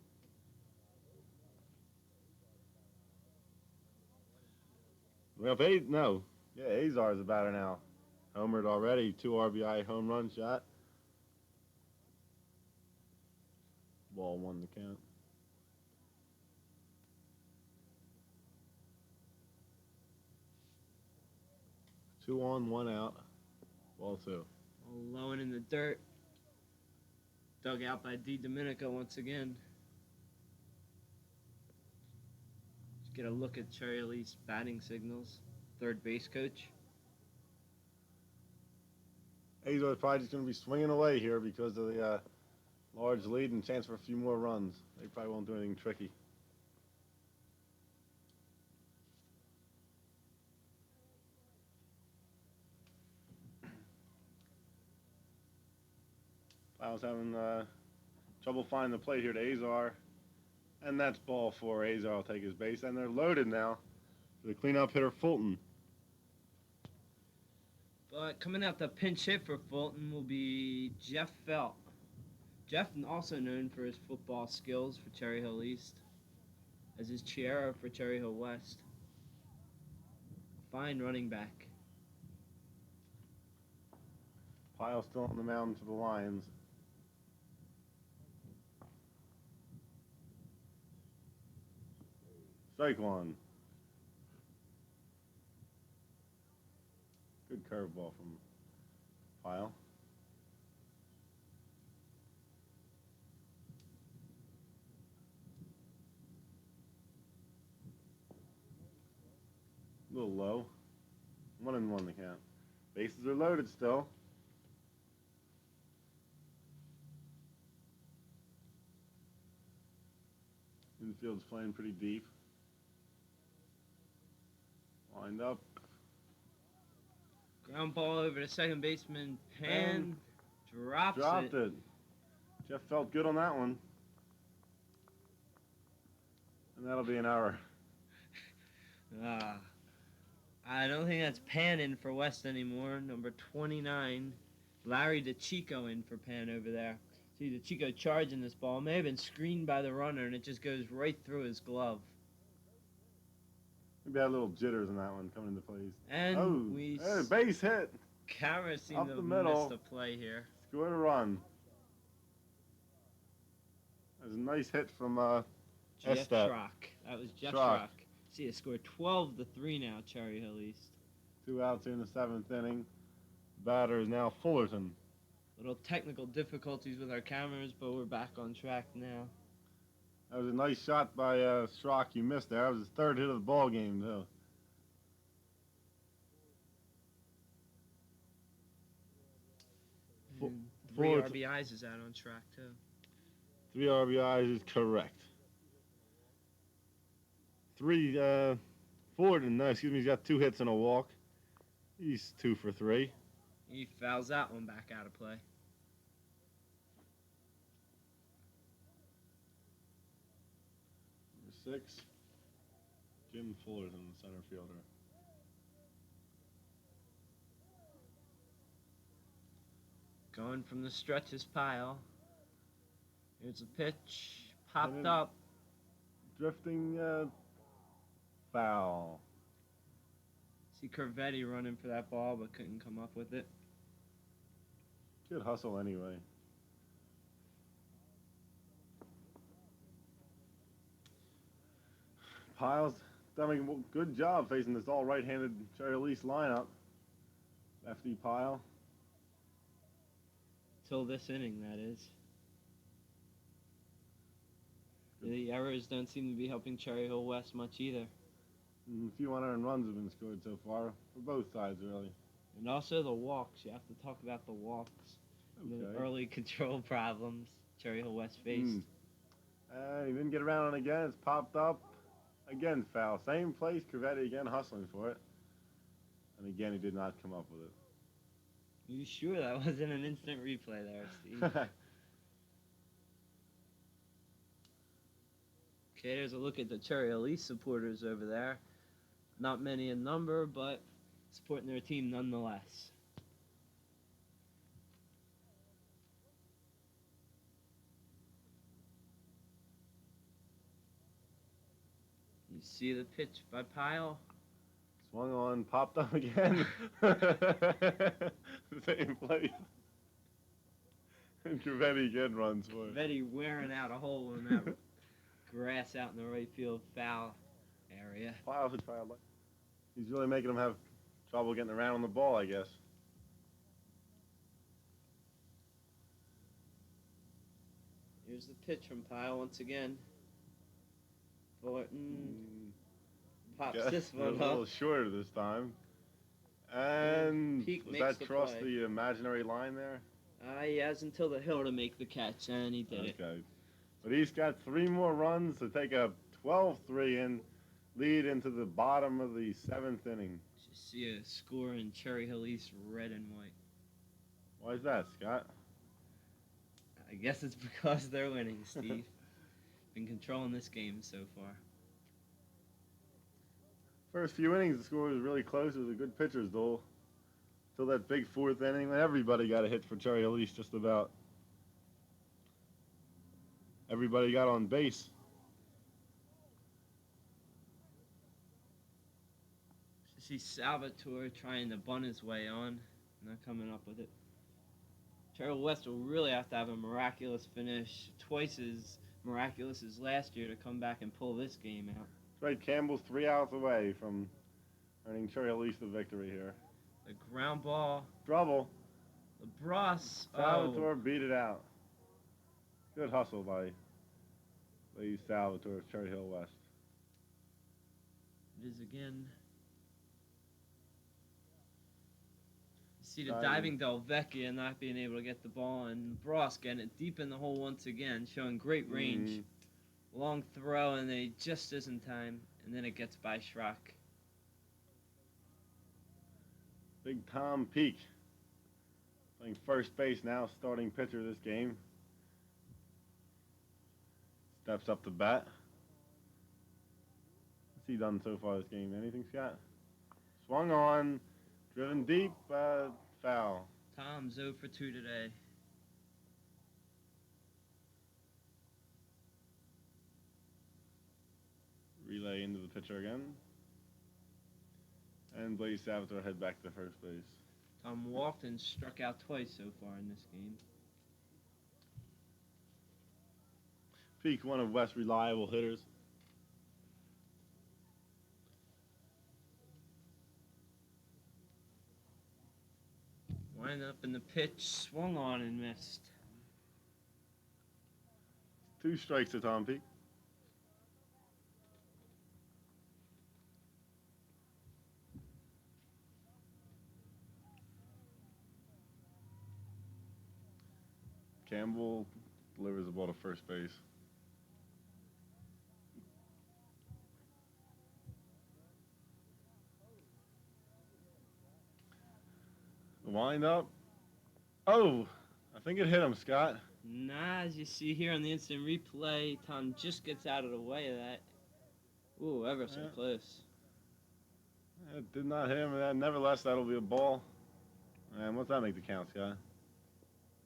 Well, Azar's a batter now. Homered already, 2 RBI home run shot. Ball 1 to count. Two on, 1 out. Ball 2. All low and in the dirt. Dug out by D. Domenico once again. Let's get a look at Cherry Elise batting signals. Third base coach. Azar's probably just going to be swinging away here because of the large lead and chance for a few more runs. They probably won't do anything tricky. I was having trouble finding the plate here to Azar. And that's ball 4. Azar will take his base. And they're loaded now for the cleanup hitter, Fulton. But coming out the pinch hit for Fulton will be Jeff Felt. Jeff, also known for his football skills for Cherry Hill East, as his Chiara for Cherry Hill West. Fine running back. Pyle still on the mound for the Lions. Strike 1. Good curveball from Pyle. A little low. 1-1 to count. Bases are loaded still. Infield's playing pretty deep. Wind up. Ground ball over to second baseman. Pan dropped it. Jeff felt good on that one. And that'll be an error. I don't think that's Pan in for West anymore. Number 29, Larry DeChico in for Pan over there. See DeChico charging this ball. May have been screened by the runner, and it just goes right through his glove. Maybe had a little jitters in that one coming into place. And Oh, hey, base hit. Camera seemed Up to the have middle. missed a play here. Scored a run. That was a nice hit from Jeff Estep. Schrock. That was Jeff Schrock. Schrock. See, it scored 12-3 now, Cherry Hill East. 2 outs here in the 7th inning. Batter is now Fullerton. Little technical difficulties with our cameras, but we're back on track now. That was a nice shot by Schrock. You missed there. That was his 3rd hit of the ball game, though. Three Fullerton. RBIs is out on track, too. 3 RBIs is correct. He's got 2 hits and a walk. He's 2 for 3. He fouls that one back out of play. Number 6, Jim Fullerton, the center fielder. Going from the stretches pile. Here's a pitch. Popped And up. Drifting foul. See Corvetti running for that ball, but couldn't come up with it. Good hustle anyway. Piles done a good job facing this all right-handed Cherry Hill East lineup. Lefty Pile. Till this inning, that is. The errors don't seem to be helping Cherry Hill West much either. A few unearned runs have been scored so far for both sides, really. And also the walks. You have to talk about the walks. Okay. The early control problems Cherry Hill West faced. He didn't get around it again. It's popped up. Again, foul. Same place. Corvetti again hustling for it. And again, he did not come up with it. You sure that wasn't an instant replay there, Steve? Okay, there's a look at the Cherry Hill East supporters over there. Not many in number, but supporting their team nonetheless. You see the pitch by Pyle? Swung on, popped up again. Same place. And Corvetti again runs for it. Corvetti wearing out a hole in that grass out in the right field foul area. Piles a child. He's really making him have trouble getting around on the ball, I guess. Here's the pitch from Pyle once again. Fullerton pops this A one little up. shorter this time. And Peak was makes that the cross play. the imaginary line there? He has until the hill to make the catch, and he did it. Okay. But he's got 3 more runs to take a 12-3 and lead into the bottom of the 7th inning. Just see a score in Cherry Hill East red and white. Why is that, Scott? I guess it's because they're winning, Steve. Been controlling this game so far. First few innings, the score was really close. It was a good pitcher's duel. Till that big 4th inning, when everybody got a hit for Cherry Hill East, just about. Everybody got on base. See Salvatore trying to bunt his way on, not coming up with it. Cherry Hill West will really have to have a miraculous finish, twice as miraculous as last year, to come back and pull this game out. Right, Campbell's 3 outs away from earning Cherry Hill East the victory here. The ground ball, Trouble. LaBrosse. Salvatore beat it out. Good hustle by Lee Salvatore, Cherry Hill West. It is again. You see the Diving. diving Delvecchia not being able to get the ball, and LaBrosse getting it deep in the hole once again, showing great range. Long throw, and they just isn't time, and then it gets by Schrock. Big Tom Peak playing first base now, starting pitcher this game. Steps up to bat. What's he done so far this game? Anything, Scott? Swung on, driven deep, foul. Tom's 0 for 2 today. Relay into the pitcher again. And Blaze Salvatore head back to first base. Tom walked and struck out twice so far in this game. Peak, one of West's reliable hitters. Wind up in the pitch, swung on and missed. 2 strikes to Tom Peak. Campbell delivers the ball to first base. Wind up. Oh, I think it hit him, Scott. Nah, as you see here on the instant replay, Tom just gets out of the way of that. Ooh, ever so Yeah. close. It did not hit him. Nevertheless, that'll be a ball. And what's that make the count, Scott?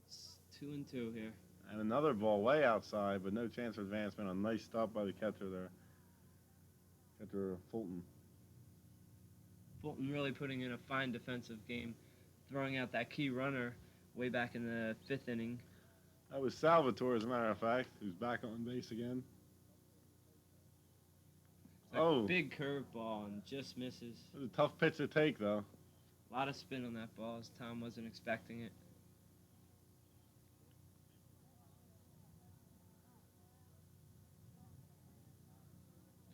It's 2-2 here. And another ball way outside, but no chance for advancement. A nice stop by the catcher there. Catcher Fulton. Fulton really putting in a fine defensive game, throwing out that key runner way back in the 5th inning. That was Salvatore, as a matter of fact, who's back on base again. That big curveball and just misses. It was a tough pitch to take, though. A lot of spin on that ball as Tom wasn't expecting it.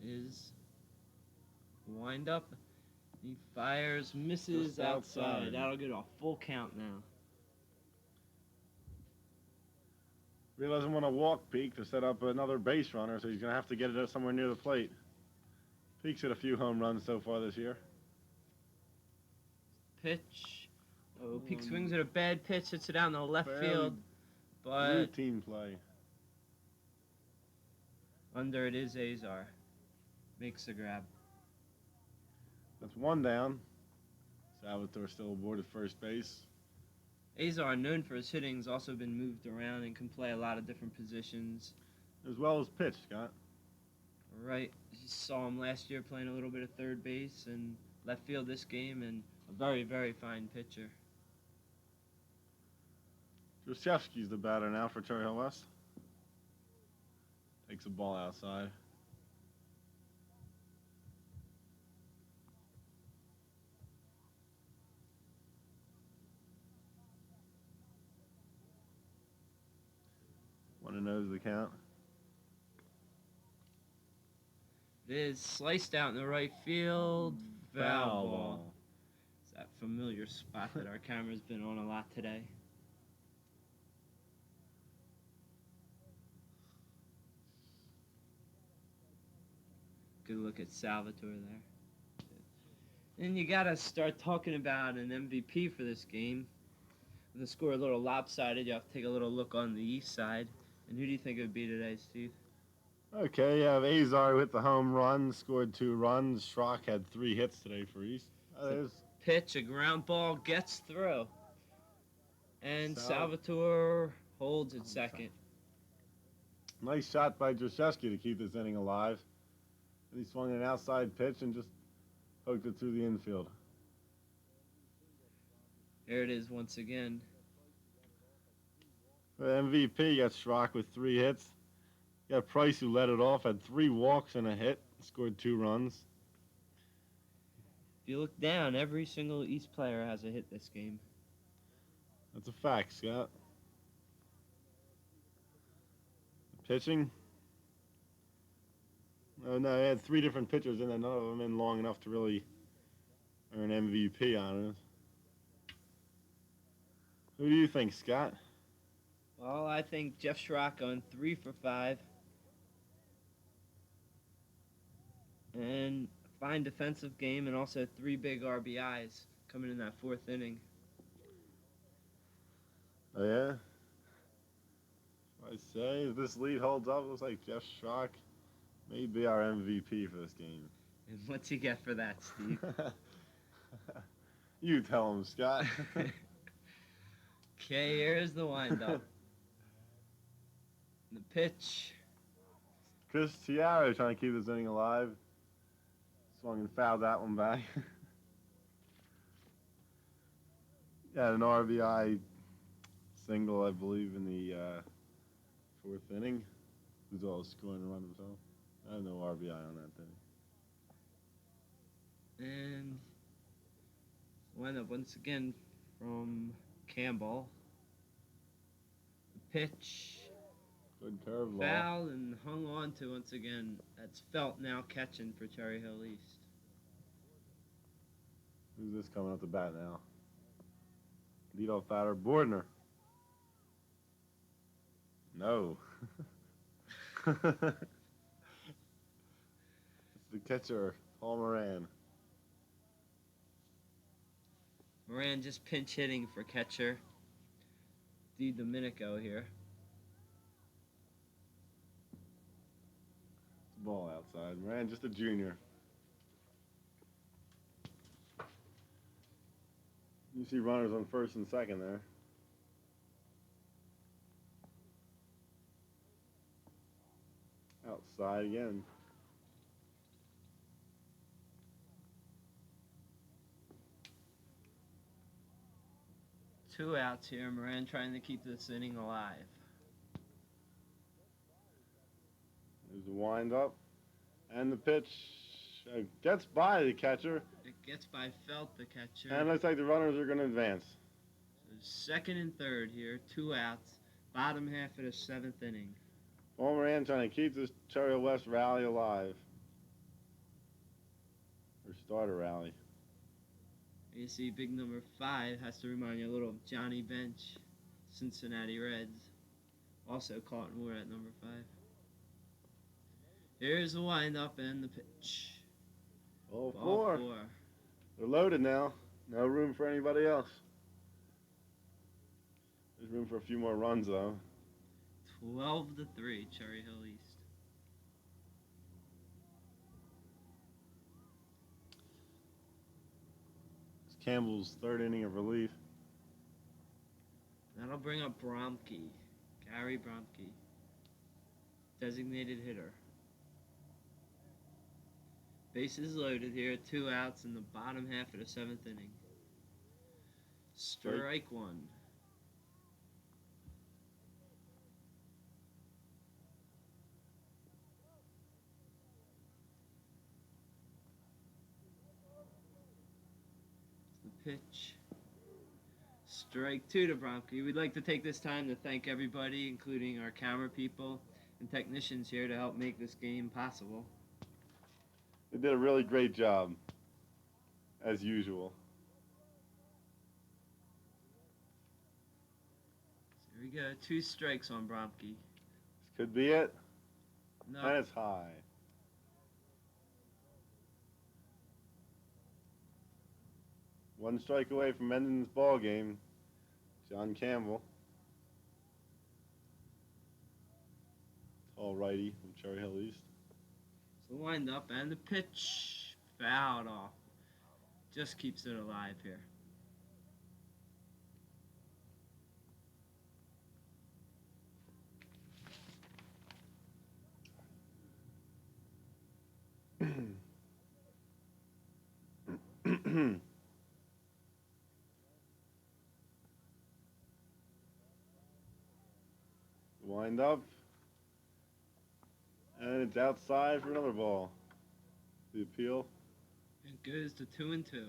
Is wind up. He fires, misses Just outside. That'll get a full count now. Really doesn't want to walk Peak to set up another base runner, so he's going to have to get it somewhere near the plate. Peak's hit a few home runs so far this year. Pitch. Oh, Peak swings at a bad pitch, hits it out in the left Barely field. But routine play. under it is Azar. Makes the grab. That's 1 down. Salvatore still aboard at first base. Azar, known for his hitting, has also been moved around and can play a lot of different positions. As well as pitch, Scott. Right, you saw him last year playing a little bit of third base and left field this game, and a very, very fine pitcher. Jaszewski's the batter now for Cherry Hill West. Takes a ball outside. One to nose the count. It is sliced out in the right field. Foul ball. It's that familiar spot that our camera's been on a lot today. Good look at Salvatore there. And you gotta start talking about an MVP for this game. With the score a little lopsided, you have to take a little look on the east side. And who do you think it would be today, Steve? Okay, you have Azar with the home run, scored 2 runs. Schrock had 3 hits today for East. Pitch, a ground ball, gets through. And Salvatore holds at second. Nice shot by Jaszewski to keep this inning alive. And he swung an outside pitch and just poked it through the infield. There it is once again. For the MVP, you got Schrock with 3 hits. You got Price, who led it off, had 3 walks and a hit, scored 2 runs. If you look down, every single East player has a hit this game. That's a fact, Scott. Pitching. Oh, no, they had 3 different pitchers in there, none of them in long enough to really earn MVP honors. Who do you think, Scott? Well, I think Jeff Schrock going 3 for 5. And a fine defensive game, and also 3 big RBIs coming in that 4th inning. Oh, yeah? I say, if this lead holds up, it looks like Jeff Schrock may be our MVP for this game. And what's he get for that, Steve? You tell him, Scott. Okay, here's the windup. The pitch. Chris Tiaro trying to keep this inning alive. Swung and fouled that one back. Yeah, an RBI single, I believe, in the fourth inning. Who's all scoring a run himself. I have no RBI on that day. And windup once again from Campbell. The pitch. Good curveball. Fouled and hung on to once again. That's Felt now catching for Cherry Hill East. Who's this coming up the bat now? Leadoff batter, Bordner. No. It's the catcher, Paul Moran. Moran just pinch hitting for catcher D. Domenico here. It's a ball outside. Moran, just a junior. You see runners on first and second there. Outside again. Two outs here. Moran trying to keep this inning alive. There's the wind up. And the pitch gets by the catcher. It gets by Felt, the catcher. And looks like the runners are going to advance. So second and third here. Two outs. Bottom half of the seventh inning. Paul Moran trying to keep this Cherry Hill West rally alive. Or start a rally. You see big number 5 has to remind you a little of Johnny Bench, Cincinnati Reds. Also caught more at number 5. Here's the windup and the pitch. Ball Ball 4. They're loaded now. No room for anybody else. There's room for a few more runs though. 12-3, Cherry Hill East. It's Campbell's third inning of relief. That'll bring up Bromke, Gary Bromke, designated hitter. Bases loaded here, 2 outs in the bottom half of the seventh inning. Strike 1. The pitch. Strike 2 to Bromke. We'd like to take this time to thank everybody, including our camera people and technicians here to help make this game possible. They did a really great job, as usual. So here we go, 2 strikes on Bromke. This could be it. No. And it's high. One strike away from ending this ball game. John Campbell. Tall righty from Cherry Hill East. So the wind up and the pitch fouled off. Just keeps it alive here. Wind up. And it's outside for another ball. The appeal. It goes to 2-2.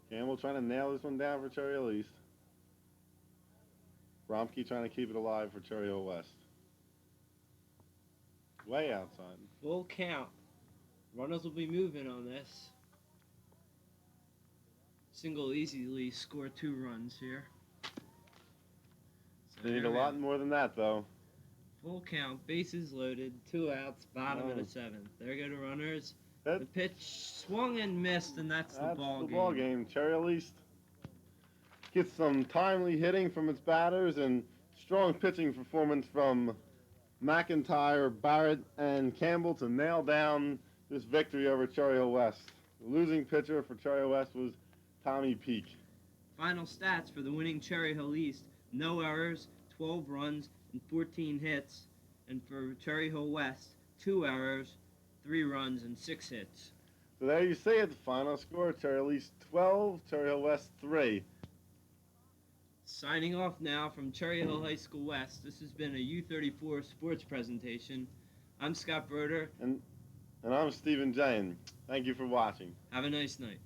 Campbell trying to nail this one down for Cherry Hill East. Bromke trying to keep it alive for Cherry Hill West. Way outside. Full count. Runners will be moving on this. Single easily score 2 runs here. So They need a here we lot have more than that, though. full count, bases loaded, 2 outs, bottom of Oh. the 7th. There go the runners. That- The pitch swung and missed, and that's the ball ball game. Cherry Hill East gets some timely hitting from its batters and Strong pitching performance from McIntyre, Barrett, and Campbell to nail down this victory over Cherry Hill West. The losing pitcher for Cherry Hill West was Tommy Peak. Final stats for the winning Cherry Hill East: no errors, 12 runs, and 14 hits. And for Cherry Hill West, 2 errors, 3 runs, and 6 hits. So there you see it, the final score, Cherry Hill East 12, Cherry Hill West 3. Signing off now from Cherry Hill High School West, this has been a U34 sports presentation. I'm Scott Broder. And I'm Stephen Jane. Thank you for watching. Have a nice night.